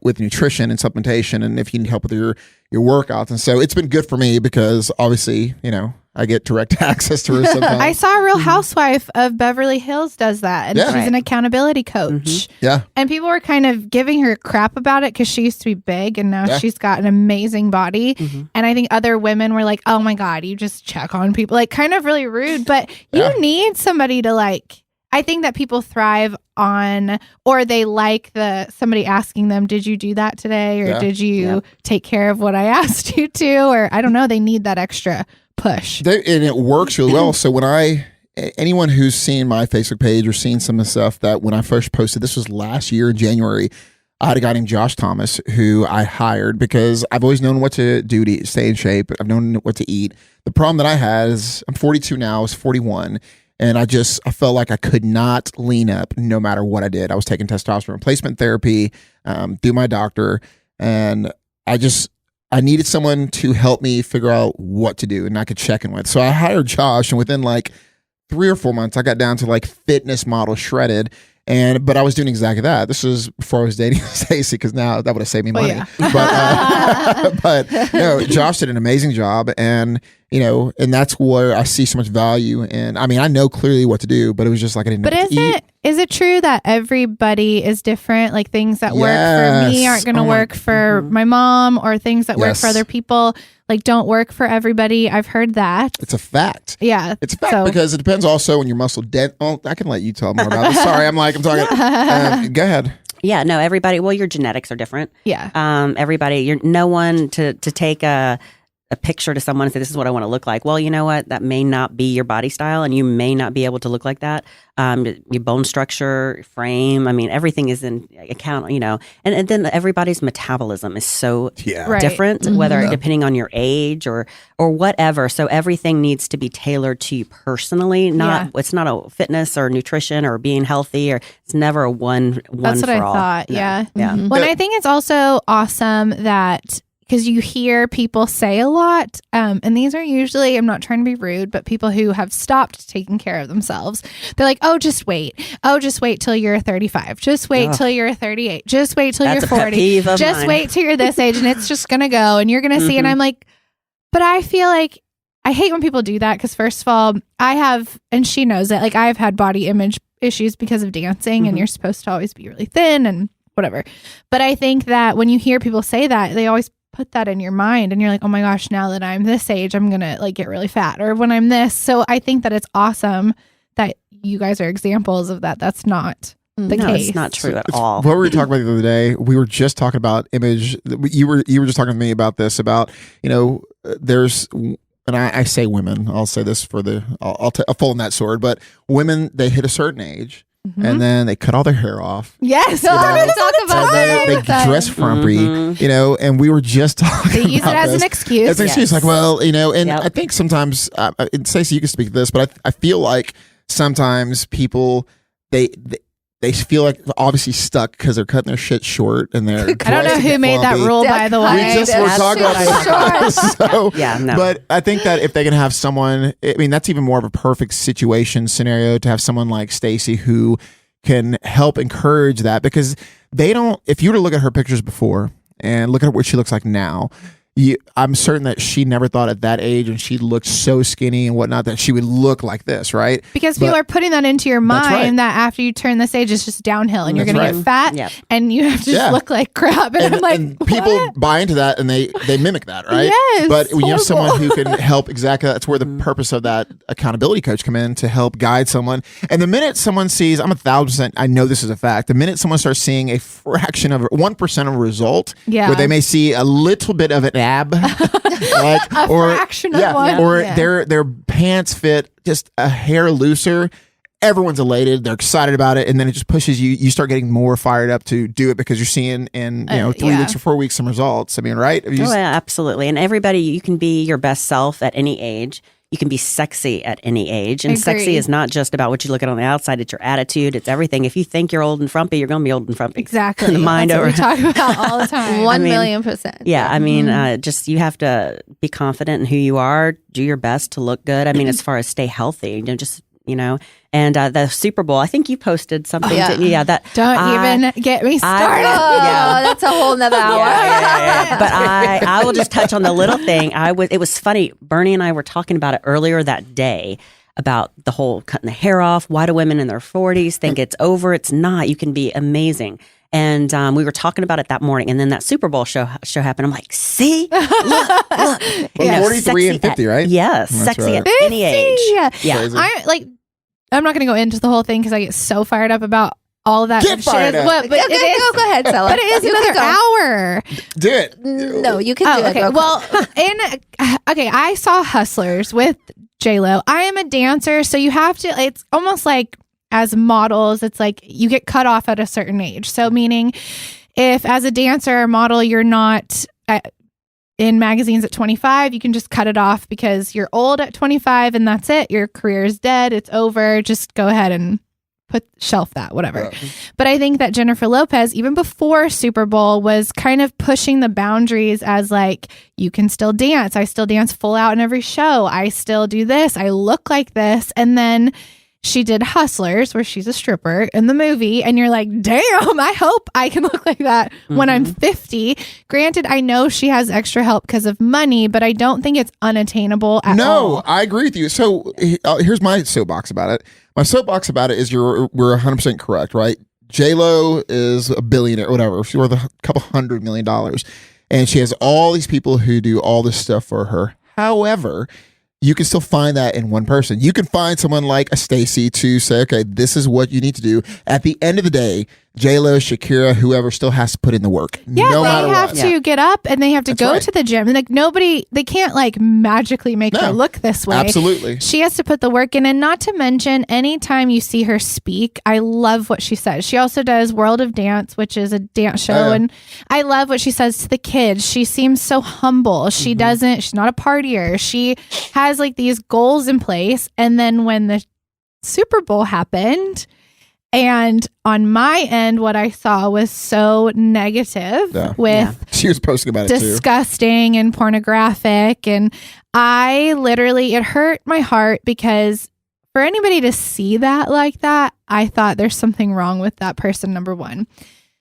Speaker 3: with nutrition and supplementation, and if you need help with your workouts. And so it's been good for me because obviously, I get direct access to her sometimes.
Speaker 2: I saw a Real Housewife of Beverly Hills does that, and she's an accountability coach.
Speaker 3: Yeah.
Speaker 2: And people were kind of giving her crap about it because she used to be big, and now she's got an amazing body. And I think other women were like, "Oh my God, you just check on people," kind of really rude. But you need somebody to I think that people thrive on, or they like somebody asking them, "Did you do that today?" Or "Did you take care of what I asked you to?" Or I don't know, they need that extra push.
Speaker 3: And it works really well. So when anyone who's seen my Facebook page or seen some of the stuff that when I first posted, this was last year in January, I had a guy named Josh Thomas who I hired because I've always known what to do to stay in shape. I've known what to eat. The problem that I had is I'm 42 now, I was 41. And I felt like I could not lean up no matter what I did. I was taking testosterone replacement therapy through my doctor. And I needed someone to help me figure out what to do and I could check in with. So I hired Josh, and within 3 or 4 months, I got down to fitness model shredded. But I was doing exactly that. This was before I was dating Stacey, because now that would have saved me money. But Josh did an amazing job, and and that's where I see so much value. And I know clearly what to do, but it was just I didn't know what to eat.
Speaker 2: Is it true that everybody is different? Things that work for me aren't going to work for my mom, or things that work for other people don't work for everybody. I've heard that.
Speaker 3: It's a fact.
Speaker 2: Yeah.
Speaker 3: It's a fact because it depends also on your muscle density. Oh, I can let you tell more about this. Sorry, I'm talking. Go ahead.
Speaker 5: Yeah, no, everybody, your genetics are different.
Speaker 2: Yeah.
Speaker 5: Everybody, you're no one to take a picture to someone and say, "This is what I want to look like." Well, you know what? That may not be your body style, and you may not be able to look like that. Your bone structure, frame, everything is in account, and then everybody's metabolism is so different, whether depending on your age or whatever. So everything needs to be tailored to you personally. It's not a fitness or nutrition or being healthy, or it's never a one
Speaker 2: That's what
Speaker 5: for
Speaker 2: I
Speaker 5: all.
Speaker 2: thought.
Speaker 5: No.
Speaker 2: Yeah.
Speaker 5: Yeah.
Speaker 2: Well, I think it's also awesome that, because you hear people say a lot, and these are usually, I'm not trying to be rude, but people who have stopped taking care of themselves. They're like, oh, just wait till you're 35, just wait till you're 38, just wait till
Speaker 5: That's
Speaker 2: you're
Speaker 5: a pet
Speaker 2: 40,
Speaker 5: peeve of
Speaker 2: just
Speaker 5: mine.
Speaker 2: wait till you're this age, and it's just gonna go, and you're gonna see. And I'm like, but I feel like I hate when people do that, because first of all, I have, and she knows it, like I've had body image issues because of dancing, and you're supposed to always be really thin and whatever. But I think that when you hear people say that, they always put that in your mind, and you're like, oh my gosh, now that I'm this age, I'm gonna like get really fat, or when I'm this. So I think that it's awesome that you guys are examples of that. That's not the case.
Speaker 5: It's not true at all.
Speaker 3: What were we talking about the other day? We were just talking about image. You were just talking to me about this, about, there's, and I say women, I'll say this for I'll fall on that sword, but women, they hit a certain age, and then they cut all their hair off.
Speaker 2: Yes.
Speaker 1: talk about
Speaker 3: And they dress frumpy, and we were just talking
Speaker 2: They use it
Speaker 3: about
Speaker 2: as
Speaker 3: this.
Speaker 2: an excuse.
Speaker 3: As an excuse, like, well, and
Speaker 5: Yep.
Speaker 3: I think sometimes, and Stacey, you can speak to this, but I feel like sometimes people, they feel like obviously stuck because they're cutting their shit short, and they're.
Speaker 2: I don't know who made that rule, by the
Speaker 3: We
Speaker 2: way.
Speaker 3: just were talking about this. So,
Speaker 5: Yeah, no.
Speaker 3: But I think that if they can have someone, I mean, that's even more of a perfect situation scenario to have someone like Stacey who can help encourage that, because they don't. If you were to look at her pictures before and look at what she looks like now, I'm certain that she never thought at that age, and she looked so skinny and whatnot, that she would look like this, right?
Speaker 2: Because people are putting that into your
Speaker 3: That's right.
Speaker 2: mind that after you turn this age, it's just downhill, and you're
Speaker 3: That's
Speaker 2: going to get fat,
Speaker 5: Yep.
Speaker 2: and you have to just look like crap. And I'm like,
Speaker 3: and people
Speaker 2: what?
Speaker 3: buy into that, and they mimic that, right?
Speaker 2: Yes,
Speaker 3: But when you have
Speaker 2: horrible.
Speaker 3: someone who can help, exactly, that's where the purpose of that accountability coach come in, to help guide someone. And the minute someone sees, I'm 1,000%, I know this is a fact, the minute someone starts seeing a fraction of 1% of a result, where they may see a little bit of an ab, like,
Speaker 2: fraction of one.
Speaker 3: or their pants fit just a hair looser, everyone's elated, they're excited about it, and then it just pushes you start getting more fired up to do it, because you're seeing in 3 weeks or 4 weeks some results. I mean, right?
Speaker 5: Oh, yeah, absolutely. And everybody, you can be your best self at any age. You can be sexy at any age. And sexy is not just about what you look at on the outside. It's your attitude. It's everything. If you think you're old and frumpy, you're going to be old and frumpy.
Speaker 2: Exactly.
Speaker 5: The mind
Speaker 2: That's
Speaker 5: over.
Speaker 2: what we talk about all the time.
Speaker 1: 1,000,000%.
Speaker 5: Yeah, I mean, just you have to be confident in who you are. Do your best to look good. I mean, as far as stay healthy, And the Super Bowl, I think you posted something.
Speaker 1: Yeah.
Speaker 2: Don't even get me started.
Speaker 1: That's a whole nother hour.
Speaker 5: Yeah. But I will just touch on the little thing. It was funny. Bernie and I were talking about it earlier that day, about the whole cutting the hair off. Why do women in their 40s think it's over? It's not. You can be amazing. And we were talking about it that morning, and then that Super Bowl show happened. I'm like, see, look.
Speaker 3: 43 and 50, right?
Speaker 5: Yes,
Speaker 3: That's
Speaker 5: sexy
Speaker 3: right.
Speaker 5: at any age.
Speaker 2: Yeah.
Speaker 3: Crazy.
Speaker 2: I'm not going to go into the whole thing because I get so fired up about all of that.
Speaker 3: Get fired up.
Speaker 2: But it is,
Speaker 1: Go ahead, Stella.
Speaker 2: but it is
Speaker 1: You
Speaker 2: another
Speaker 1: can
Speaker 2: hour.
Speaker 3: Do it.
Speaker 1: No, you can do it.
Speaker 2: Okay.
Speaker 1: real
Speaker 2: Well,
Speaker 1: quick.
Speaker 2: I saw Hustlers with J-Lo. I am a dancer, so you have to, it's almost like as models, it's like you get cut off at a certain age. So meaning if as a dancer or model, you're not in magazines at 25, you can just cut it off because you're old at 25 and that's it. Your career is dead. It's over. Just go ahead and shelf that, whatever. But I think that Jennifer Lopez, even before Super Bowl, was kind of pushing the boundaries as like, you can still dance. I still dance full out in every show. I still do this. I look like this. And then she did Hustlers, where she's a stripper in the movie. And you're like, damn, I hope I can look like that when I'm 50. Granted, I know she has extra help because of money, but I don't think it's unattainable at all.
Speaker 3: No, I agree with you. So here's my soapbox about it. My soapbox about it is we're 100% correct, right? J-Lo is a billionaire, whatever. She's worth a couple $100 million. And she has all these people who do all this stuff for her. However, you can still find that in one person. You can find someone like a Stacey to say, okay, this is what you need to do. At the end of the day, J-Lo, Shakira, whoever still has to put in the work.
Speaker 2: Yeah,
Speaker 3: no matter
Speaker 2: they have
Speaker 3: what.
Speaker 2: to get up and they have to
Speaker 3: That's
Speaker 2: go
Speaker 3: right.
Speaker 2: to the gym. And like they can't like magically make her look this way.
Speaker 3: Absolutely.
Speaker 2: She has to put the work in. And not to mention, anytime you see her speak, I love what she says. She also does World of Dance, which is a dance show.
Speaker 3: Oh, yeah.
Speaker 2: And I love what she says to the kids. She seems so humble. She's not a partier. She has like these goals in place. And then when the Super Bowl happened, And on my end, what I saw was so negative with
Speaker 3: she was posting about it
Speaker 2: disgusting and pornographic. And I literally, it hurt my heart because for anybody to see that like that, I thought there's something wrong with that person, number one.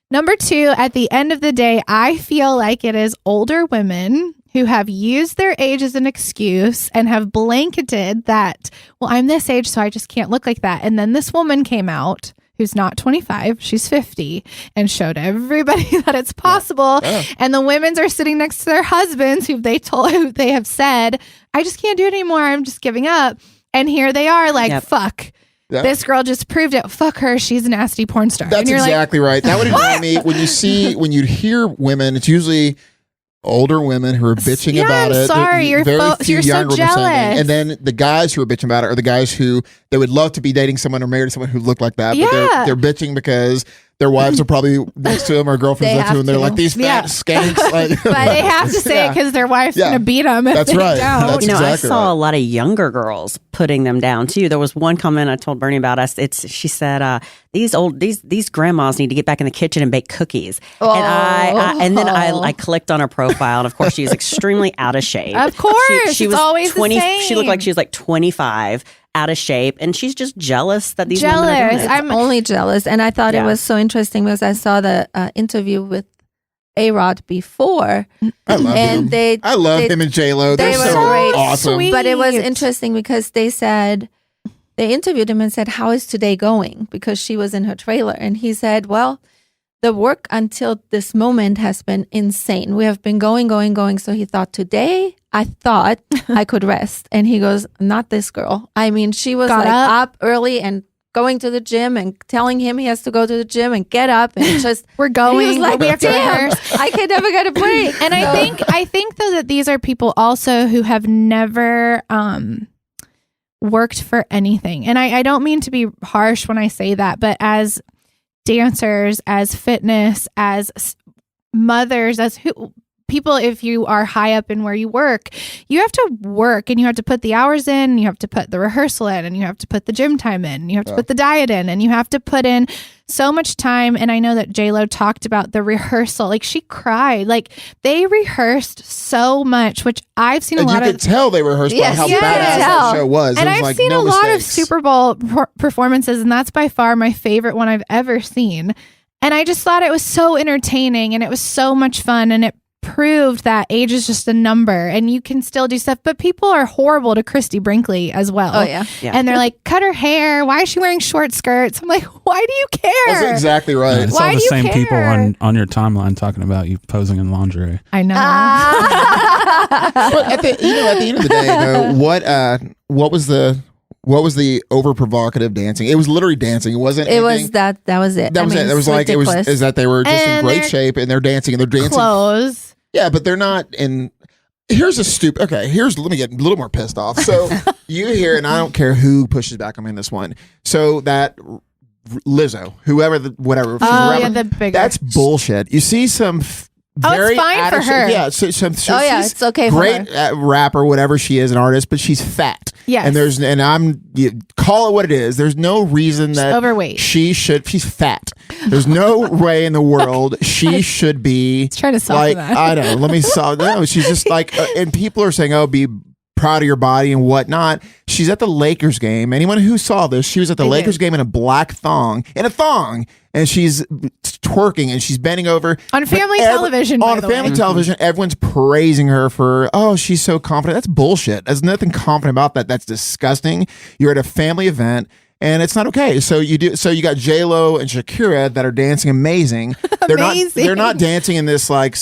Speaker 2: Number two, at the end of the day, I feel like it is older women who have used their age as an excuse and have blanketed that, well, I'm this age, so I just can't look like that. And then this woman came out who's not 25, she's 50, and showed everybody that it's possible. Yeah. And the women's are sitting next to their husbands who they have said, I just can't do it anymore. I'm just giving up. And here they are like, fuck. Yep. This girl just proved it. Fuck her. She's a nasty porn star.
Speaker 3: That's exactly right. That would annoy me when you hear women, it's usually older women who are bitching about it.
Speaker 2: Sorry, you're so jealous.
Speaker 3: And then the guys who are bitching about it are the guys who they would love to be dating someone or married someone who looked like that. But they're bitching because their wives are probably next to them or girlfriends next to them. They're like, these fat skanks. Like,
Speaker 2: but they have to say it because their wife's going to beat them if
Speaker 3: That's
Speaker 2: they
Speaker 3: right.
Speaker 2: don't.
Speaker 3: That's
Speaker 5: you know,
Speaker 3: exactly
Speaker 5: I saw a lot of younger girls putting them down too. There was one comment I told Bernie about us. She said, these grandmas need to get back in the kitchen and bake cookies.
Speaker 1: Oh.
Speaker 5: And then I clicked on her profile, and of course she was extremely out of shape.
Speaker 2: Of course,
Speaker 5: she was
Speaker 2: always
Speaker 5: 20.
Speaker 2: the same.
Speaker 5: She looked like she was like 25. Out of shape, and she's just jealous that these women are doing it.
Speaker 1: I'm only jealous, and I thought it was so interesting because I saw the interview with A-Rod before.
Speaker 3: I love him. I love him and J-Lo. They're so
Speaker 1: great.
Speaker 3: awesome.
Speaker 2: Sweet.
Speaker 1: But it was interesting because they interviewed him and said, how is today going? Because she was in her trailer, and he said, well, the work until this moment has been insane. We have been going. So he thought, today I thought I could rest. And he goes, not this girl. I mean, she was up early and going to the gym and telling him he has to go to the gym and get up and just
Speaker 2: we're going.
Speaker 1: He was like,
Speaker 2: we have to rehearse.
Speaker 1: I could never get a break.
Speaker 2: And I think though that these are people also who have never worked for anything. And I don't mean to be harsh when I say that, but as dancers, as fitness, as mothers, as people, if you are high up in where you work, you have to work and you have to put the hours in, and you have to put the rehearsal in, and you have to put the gym time in, and you have to put the diet in, and you have to put in so much time. And I know that J-Lo talked about the rehearsal. Like, she cried. Like, they rehearsed so much, which I've seen a lot of.
Speaker 3: You could tell they rehearsed by how badass that show was.
Speaker 2: And I've seen a lot of Super Bowl performances, and that's by far my favorite one I've ever seen. And I just thought it was so entertaining, and it was so much fun, and it proved that age is just a number and you can still do stuff. But people are horrible to Christy Brinkley as well.
Speaker 1: Oh, yeah.
Speaker 2: And they're like, cut her hair. Why is she wearing short skirts? I'm like, why do you care?
Speaker 3: That's exactly right.
Speaker 4: Yeah, it's all the same people on your timeline talking about you posing in lingerie.
Speaker 2: I know.
Speaker 3: But at the end of the day, though, what was the over provocative dancing? It was literally dancing. It wasn't.
Speaker 1: It was that. That was it.
Speaker 3: That was it. It was like ridiculous. Is that they were just in great shape and they're dancing and they're dancing
Speaker 2: clothes.
Speaker 3: Yeah, but they're not in. Here's a stupid. Okay, let me get a little more pissed off. So you hear, and I don't care who pushes back on me in this one. So that Lizzo, whatever.
Speaker 2: The bigger.
Speaker 3: That's bullshit. You see some. Very
Speaker 2: it's fine for her.
Speaker 3: Yeah.
Speaker 1: It's okay for her.
Speaker 3: Great rapper, whatever she is, an artist, but she's fat.
Speaker 2: Yes.
Speaker 3: And call it what it is. There's no reason that
Speaker 2: she's overweight.
Speaker 3: She's fat. There's no way in the world she should be.
Speaker 2: Trying to solve that.
Speaker 3: I don't know. Let me solve. No, she's just like, and people are saying, "Oh, be proud of your body and whatnot." She's at the Lakers game. Anyone who saw this, she was at the Lakers game in a black thong, and she's twerking and she's bending over
Speaker 2: on family television.
Speaker 3: On family television, everyone's praising her for, oh, she's so confident. That's bullshit. There's nothing confident about that. That's disgusting. You're at a family event. And it's not okay. So you got J-Lo and Shakira that are dancing amazing. They're not dancing in this like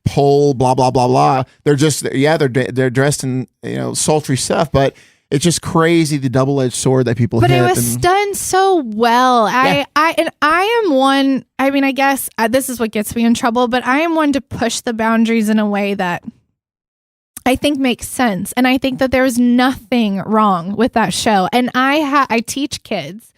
Speaker 3: pole blah blah blah blah. They're just they're dressed in sultry stuff, but it's just crazy the double-edged sword that people hit.
Speaker 2: But it was done so well. I am one. I mean, I guess this is what gets me in trouble. But I am one to push the boundaries in a way that I think makes sense. And I think that there's nothing wrong with that show. And I teach kids.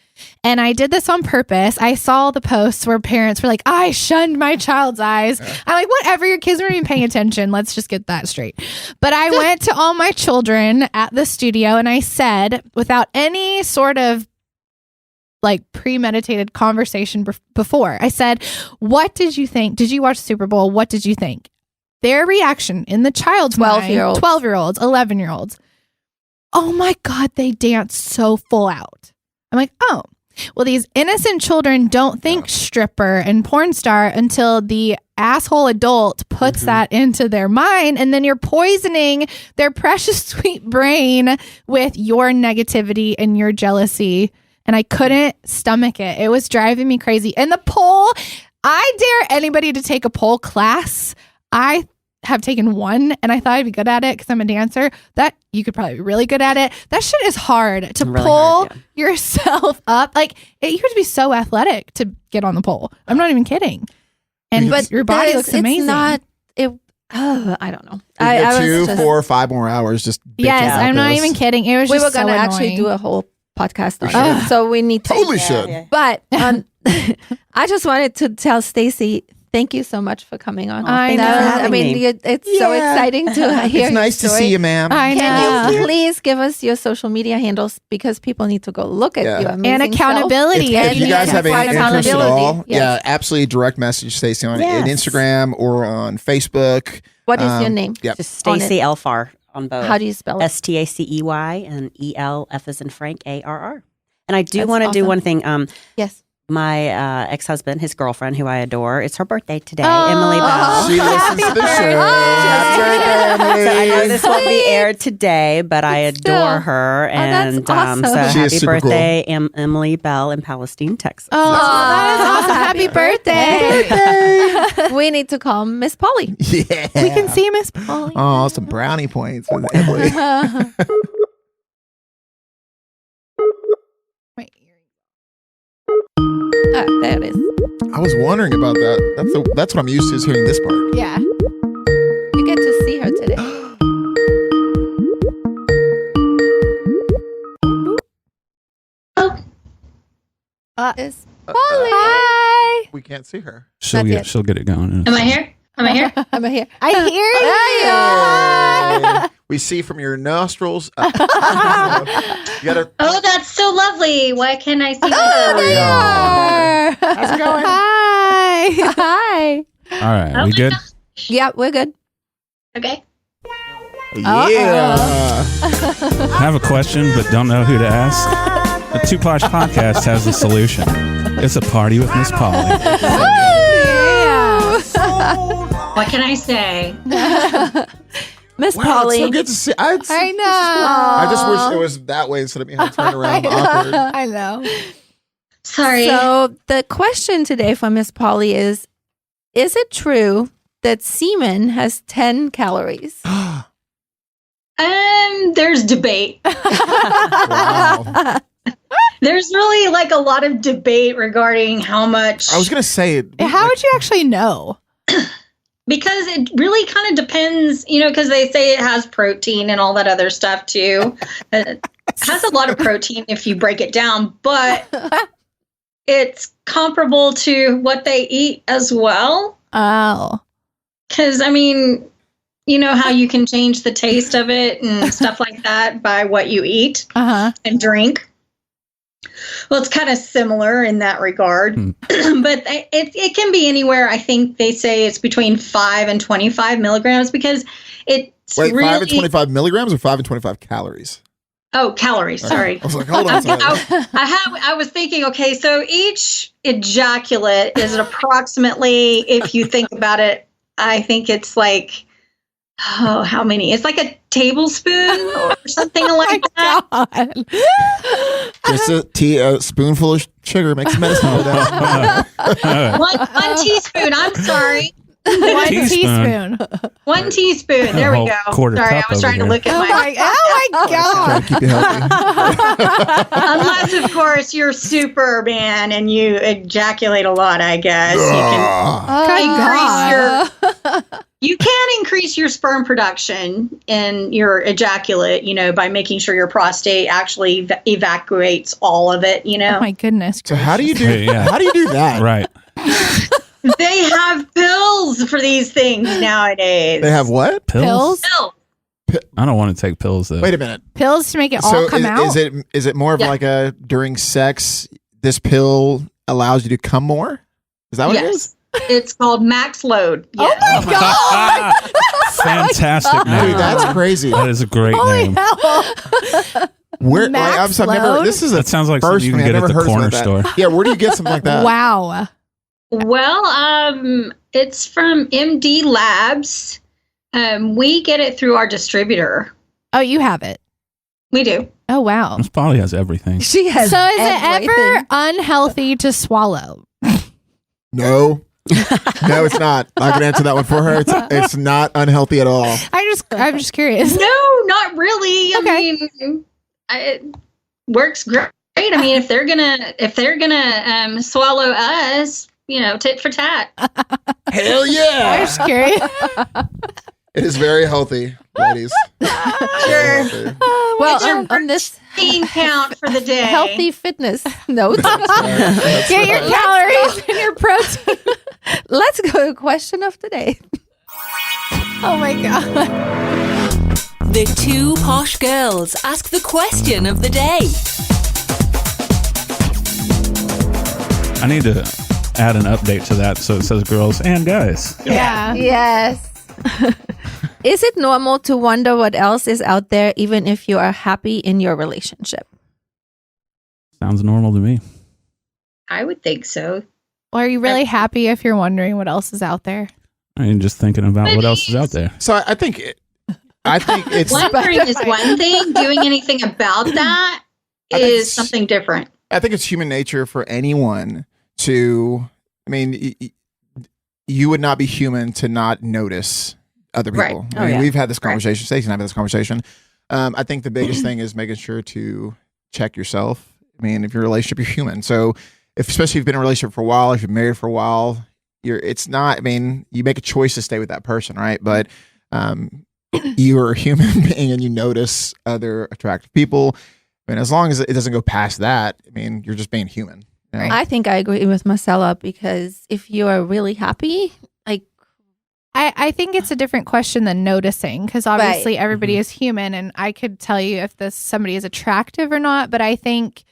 Speaker 2: And I did this on purpose. I saw the posts where parents were like, I shunned my child's eyes. I'm like, whatever, your kids weren't even paying attention. Let's just get that straight. But I went to all my children at the studio and I said, without any sort of like premeditated conversation before. I said, what did you think? Did you watch Super Bowl? What did you think? Their reaction in the child's
Speaker 1: 12-year-olds.
Speaker 2: 12-year-olds, 11-year-olds. Oh my God, they dance so full out. I'm like, oh, well, these innocent children don't think stripper and porn star until the asshole adult puts that into their mind. And then you're poisoning their precious sweet brain with your negativity and your jealousy. And I couldn't stomach it. It was driving me crazy. And the pole, I dare anybody to take a pole class. I have taken one and I thought I'd be good at it because I'm a dancer. That you could probably be really good at it. That shit is hard to
Speaker 5: Really
Speaker 2: pull
Speaker 5: hard,
Speaker 2: yourself up. Like you have to be so athletic to get on the pole. I'm not even kidding. And
Speaker 1: But
Speaker 2: your body looks amazing.
Speaker 1: It's not. I don't know.
Speaker 3: You
Speaker 1: I
Speaker 3: get
Speaker 1: was
Speaker 3: 2,
Speaker 1: just,
Speaker 3: 4, 5 more hours just.
Speaker 2: Yes,
Speaker 3: bitching
Speaker 2: I'm
Speaker 3: about
Speaker 2: not
Speaker 3: this.
Speaker 2: even kidding. It was
Speaker 1: we
Speaker 2: just
Speaker 1: were
Speaker 2: so
Speaker 1: gonna
Speaker 2: annoying.
Speaker 1: actually do a whole podcast on
Speaker 3: should.
Speaker 1: it, so we need to.
Speaker 3: Totally should.
Speaker 5: Yeah.
Speaker 1: But I just wanted to tell Stacey, thank you so much for coming on.
Speaker 2: I know.
Speaker 1: That was-
Speaker 5: for
Speaker 1: I
Speaker 5: having
Speaker 1: mean,
Speaker 5: me.
Speaker 1: it's so
Speaker 3: Yeah.
Speaker 1: exciting to hear.
Speaker 3: It's nice to see you, ma'am.
Speaker 2: I know.
Speaker 1: Can you please give us your social media handles because people need to go look at
Speaker 3: Yeah.
Speaker 1: your amazing
Speaker 2: And accountability.
Speaker 3: If you guys have any interest at all,
Speaker 1: Yes.
Speaker 3: yeah, absolutely direct message Stacey on
Speaker 5: Yes.
Speaker 3: Instagram or on Facebook.
Speaker 1: What is your name?
Speaker 3: Yep.
Speaker 5: Just
Speaker 1: On
Speaker 5: Stacey Elfarr on both.
Speaker 1: How do you spell it?
Speaker 5: STACEY and ELF as in Frank ARR. And I do
Speaker 1: That's
Speaker 5: want to do
Speaker 1: awesome.
Speaker 5: one thing.
Speaker 1: Yes.
Speaker 5: My ex-husband, his girlfriend, who I adore, it's her birthday today,
Speaker 2: Oh.
Speaker 5: Emily Bell.
Speaker 3: She listens to the show. Happy birthday,
Speaker 5: So I know
Speaker 3: Emily.
Speaker 5: this won't be aired today, but I
Speaker 1: Still.
Speaker 5: adore her.
Speaker 1: that's
Speaker 5: And
Speaker 1: awesome.
Speaker 5: so
Speaker 3: She is
Speaker 5: happy
Speaker 3: super cool.
Speaker 5: birthday, Emily Bell in Palestine, Texas.
Speaker 2: Oh, that is awesome. Happy birthday.
Speaker 1: We need to call Miss Polly.
Speaker 3: Yeah.
Speaker 2: We can see Miss Polly.
Speaker 3: Oh, some brownie points with Emily.
Speaker 2: Wait.
Speaker 1: There it is.
Speaker 3: I was wondering about that. That's what I'm used to is hearing this part.
Speaker 2: Yeah.
Speaker 1: You get to see her today. It's Polly.
Speaker 2: Hi.
Speaker 3: We can't see her.
Speaker 4: She'll
Speaker 1: Not
Speaker 4: get
Speaker 1: yet.
Speaker 4: she'll get it going.
Speaker 6: Am I here? Am I here?
Speaker 1: I'm here.
Speaker 2: I hear you.
Speaker 3: Hey. We see from your nostrils. You gotta.
Speaker 6: Oh, that's so lovely. Why can't I see
Speaker 1: Oh,
Speaker 6: myself?
Speaker 1: there you are.
Speaker 3: How's it going?
Speaker 2: Hi.
Speaker 1: Hi.
Speaker 4: All right,
Speaker 6: Oh
Speaker 4: we
Speaker 6: my
Speaker 4: good?
Speaker 6: gosh.
Speaker 1: Yeah, we're good.
Speaker 6: Okay.
Speaker 3: Yeah.
Speaker 4: I have a question, but don't know who to ask. The Two Posh podcast has the solution. It's a party with Miss Polly.
Speaker 1: Yeah.
Speaker 6: What can I say?
Speaker 1: Miss
Speaker 3: Wow,
Speaker 1: Polly.
Speaker 3: it's so good to see.
Speaker 2: I know.
Speaker 3: I just wish it was that way instead of me having to turn around awkward.
Speaker 2: I know.
Speaker 6: Sorry.
Speaker 1: So the question today for Miss Polly is it true that semen has 10 calories?
Speaker 6: There's debate.
Speaker 3: Wow.
Speaker 6: There's really like a lot of debate regarding how much,
Speaker 3: I was gonna say it.
Speaker 2: How would you actually know?
Speaker 6: because it really kind of depends, because they say it has protein and all that other stuff too. It has a lot of protein if you break it down, but it's comparable to what they eat as well.
Speaker 2: Oh.
Speaker 6: Because, I mean, you know how you can change the taste of it and stuff like that by what you eat
Speaker 2: Uh-huh.
Speaker 6: and drink. Well, it's kind of similar in that regard. But it can be anywhere. I think they say it's between 5 and 25 milligrams because it's
Speaker 3: Wait,
Speaker 6: really...
Speaker 3: 5 and 25 milligrams or 5 and 25 calories?
Speaker 6: Oh, calories. Sorry.
Speaker 3: I was like, hold on a second.
Speaker 6: I was thinking, okay, so each ejaculate is approximately, if you think about it, I think it's like, how many? It's like a tablespoon or something like that.
Speaker 2: God.
Speaker 3: Just a spoonful of sugar makes medicine go down.
Speaker 6: One teaspoon. I'm sorry.
Speaker 2: One
Speaker 4: Teaspoon.
Speaker 2: teaspoon.
Speaker 6: 1 teaspoon. There
Speaker 4: A
Speaker 6: we
Speaker 4: whole
Speaker 6: go.
Speaker 4: quarter
Speaker 6: Sorry, I
Speaker 4: cup
Speaker 6: was trying to
Speaker 4: over
Speaker 6: look
Speaker 2: Oh
Speaker 6: at my.
Speaker 2: my
Speaker 3: Trying
Speaker 2: God.
Speaker 3: to keep you healthy.
Speaker 6: Unless, of course, you're Superman and you ejaculate a lot. I guess
Speaker 3: Ugh.
Speaker 6: you can increase your sperm production and your ejaculate, by making sure your prostate actually evacuates all of it.
Speaker 2: Oh my goodness.
Speaker 3: So how do you do?
Speaker 4: Yeah.
Speaker 3: How do you do that?
Speaker 4: Right.
Speaker 6: They have pills for these things nowadays.
Speaker 3: They have what?
Speaker 2: Pills?
Speaker 6: Pills.
Speaker 4: I don't want to take pills though.
Speaker 3: Wait a minute.
Speaker 2: Pills to make it all
Speaker 3: So
Speaker 2: come out?
Speaker 3: is it more of
Speaker 6: Yeah.
Speaker 3: like a during sex this pill allows you to come more. Is that what it is?
Speaker 6: It's called Max Load. Yes.
Speaker 2: Oh my God.
Speaker 4: Fantastic name.
Speaker 3: Dude, that's crazy.
Speaker 4: That is a great
Speaker 2: Holy
Speaker 4: name.
Speaker 2: hell.
Speaker 3: Where
Speaker 2: Max
Speaker 3: I've never.
Speaker 2: Load?
Speaker 3: This is
Speaker 4: That sounds like
Speaker 3: first
Speaker 4: something you
Speaker 3: for
Speaker 4: can
Speaker 3: me.
Speaker 4: get
Speaker 3: I've
Speaker 4: at
Speaker 3: never
Speaker 4: the
Speaker 3: heard
Speaker 4: corner
Speaker 3: something like
Speaker 4: store.
Speaker 3: that. Yeah, where do you get something like that?
Speaker 2: Wow.
Speaker 6: Well, it's from MD Labs. We get it through our distributor.
Speaker 2: Oh, you have it.
Speaker 6: We do.
Speaker 2: Oh, wow.
Speaker 4: This probably has everything.
Speaker 1: She has.
Speaker 2: So is it
Speaker 1: everything.
Speaker 2: ever unhealthy to swallow?
Speaker 3: No. No, it's not. I can answer that one for her. It's not unhealthy at all.
Speaker 2: I'm just curious.
Speaker 6: No, not really.
Speaker 2: Okay.
Speaker 6: I mean, it works great. I mean, if they're gonna swallow us, tit for tat.
Speaker 3: Hell
Speaker 2: I'm
Speaker 3: yeah!
Speaker 2: just curious.
Speaker 3: It is very healthy, ladies.
Speaker 6: Sure.
Speaker 1: Well,
Speaker 6: It's your
Speaker 1: on this
Speaker 6: Bean count for the day.
Speaker 1: healthy fitness note,
Speaker 2: Get your calories and your protein.
Speaker 1: let's go to question of the day.
Speaker 2: Oh my God.
Speaker 7: The two posh girls ask the question of the day.
Speaker 4: I need to add an update to that so it says girls and guys.
Speaker 2: Yeah.
Speaker 1: Yes. Is it normal to wonder what else is out there, even if you are happy in your relationship?
Speaker 4: Sounds normal to me.
Speaker 6: I would think so.
Speaker 2: Well, are you really happy if you're wondering what else is out there?
Speaker 4: I mean, just thinking about what else is out there.
Speaker 3: So I think it's
Speaker 6: Wondering is one thing. Doing anything about that is something different.
Speaker 3: I think it's human nature for anyone to. I mean, you would not be human to not notice other people.
Speaker 6: Right.
Speaker 3: I mean,
Speaker 5: yeah.
Speaker 3: we've had this conversation. Stacey and I have had this conversation. I think the biggest thing is making sure to check yourself. I mean, if you're in a relationship, you're human. So, especially if you've been in a relationship for a while, if you're married for a while, it's not. I mean, you make a choice to stay with that person, right? But you are a human being, and you notice other attractive people. I mean, as long as it doesn't go past that, I mean, you're just being human. You know?
Speaker 1: I think I agree with Marcella, because if you are really happy, like,
Speaker 2: I think it's a different question than noticing, because obviously everybody is human, and I could tell you if somebody is attractive or not, but I think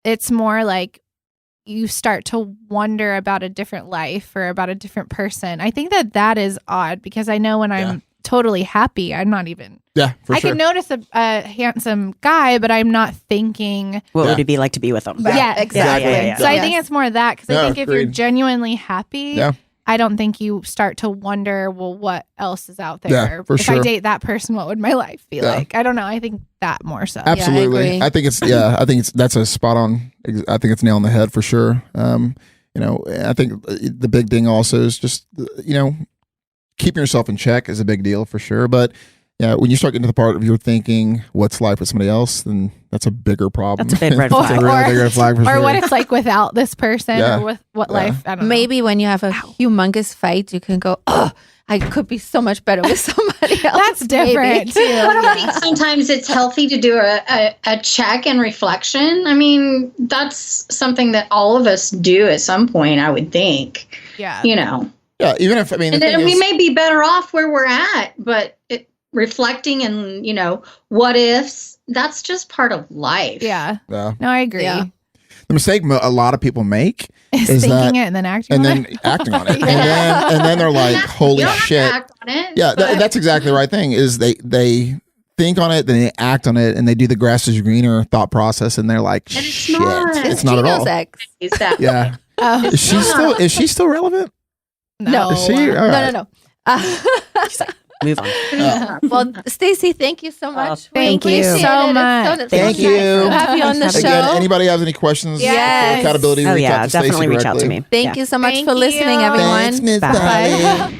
Speaker 2: it's more like you start to wonder about a different life or about a different person. I think that is odd, because I know when I'm totally happy, I'm not even.
Speaker 3: Yeah, for
Speaker 2: I
Speaker 3: sure.
Speaker 2: can notice a handsome guy, but I'm not thinking.
Speaker 5: What would it be like to be with them?
Speaker 2: Yeah, exactly.
Speaker 5: Yeah.
Speaker 2: So I think it's more that, because I think if you're
Speaker 3: agreed.
Speaker 2: genuinely happy, I don't think you start to wonder, well, what else is out there?
Speaker 3: Yeah, for
Speaker 2: if I
Speaker 3: sure.
Speaker 2: date that person, what would my life be like? I don't know. I think that more so.
Speaker 3: Absolutely.
Speaker 1: agree.
Speaker 3: I think that's a spot on. I think it's nail on the head for sure. I think the big thing also is just, keeping yourself in check is a big deal for sure. But yeah, when you start getting to the part of you're thinking what's life with somebody else, then that's a bigger problem.
Speaker 5: That's a big red
Speaker 3: That's
Speaker 5: flag.
Speaker 3: a really big red flag for
Speaker 2: Or
Speaker 3: sure.
Speaker 2: what it's like without this person,
Speaker 3: Yeah.
Speaker 2: or with what life. I don't know.
Speaker 1: maybe when you have a humongous fight, you can go, oh, I could be so much better with somebody else.
Speaker 2: That's different
Speaker 1: maybe.
Speaker 2: too.
Speaker 6: But I think sometimes it's healthy to do a check and reflection. I mean, that's something that all of us do at some point, I would think.
Speaker 2: Yeah.
Speaker 3: Yeah, even if, I mean, the
Speaker 6: And
Speaker 3: thing
Speaker 6: then we
Speaker 3: is-
Speaker 6: may be better off where we're at, but reflecting and, what ifs, that's just part of life.
Speaker 2: Yeah.
Speaker 3: Yeah.
Speaker 2: No, I agree.
Speaker 1: Yeah.
Speaker 3: The mistake a lot of people make
Speaker 2: Is
Speaker 3: is
Speaker 2: thinking
Speaker 3: that,
Speaker 2: it and then acting
Speaker 3: and
Speaker 2: on
Speaker 3: then
Speaker 2: it.
Speaker 3: acting on it,
Speaker 2: Yeah.
Speaker 3: and then they're like, "Holy
Speaker 6: You don't have to
Speaker 3: shit!"
Speaker 6: act on it,
Speaker 3: Yeah,
Speaker 6: but-
Speaker 3: that's exactly the right thing. Is they think on it, then they act on it, and they do the grass is greener thought process, and they're like,
Speaker 6: And it's
Speaker 3: "Shit,
Speaker 6: not.
Speaker 3: it's not at all."
Speaker 1: Gino's ex.
Speaker 6: Exactly.
Speaker 3: Yeah,
Speaker 2: Oh,
Speaker 3: is she still relevant?
Speaker 1: No.
Speaker 3: Is she? All right.
Speaker 1: No.
Speaker 5: Move on.
Speaker 1: Well, Stacey, thank you so much. We
Speaker 5: thank you
Speaker 1: appreciate
Speaker 2: so
Speaker 1: it.
Speaker 2: much.
Speaker 1: It's
Speaker 3: Thank
Speaker 1: nice
Speaker 3: you.
Speaker 1: to have you on the
Speaker 3: Again,
Speaker 1: show.
Speaker 3: anybody has any questions
Speaker 1: Yes.
Speaker 3: for accountability?
Speaker 5: Oh
Speaker 3: reach
Speaker 5: yeah,
Speaker 3: out to Stacey
Speaker 5: definitely reach out to
Speaker 3: directly.
Speaker 5: me.
Speaker 1: Thank you so much
Speaker 2: Thank
Speaker 1: for listening,
Speaker 2: you.
Speaker 1: everyone.
Speaker 3: Thanks, Miss
Speaker 5: Bye.
Speaker 3: Dolly.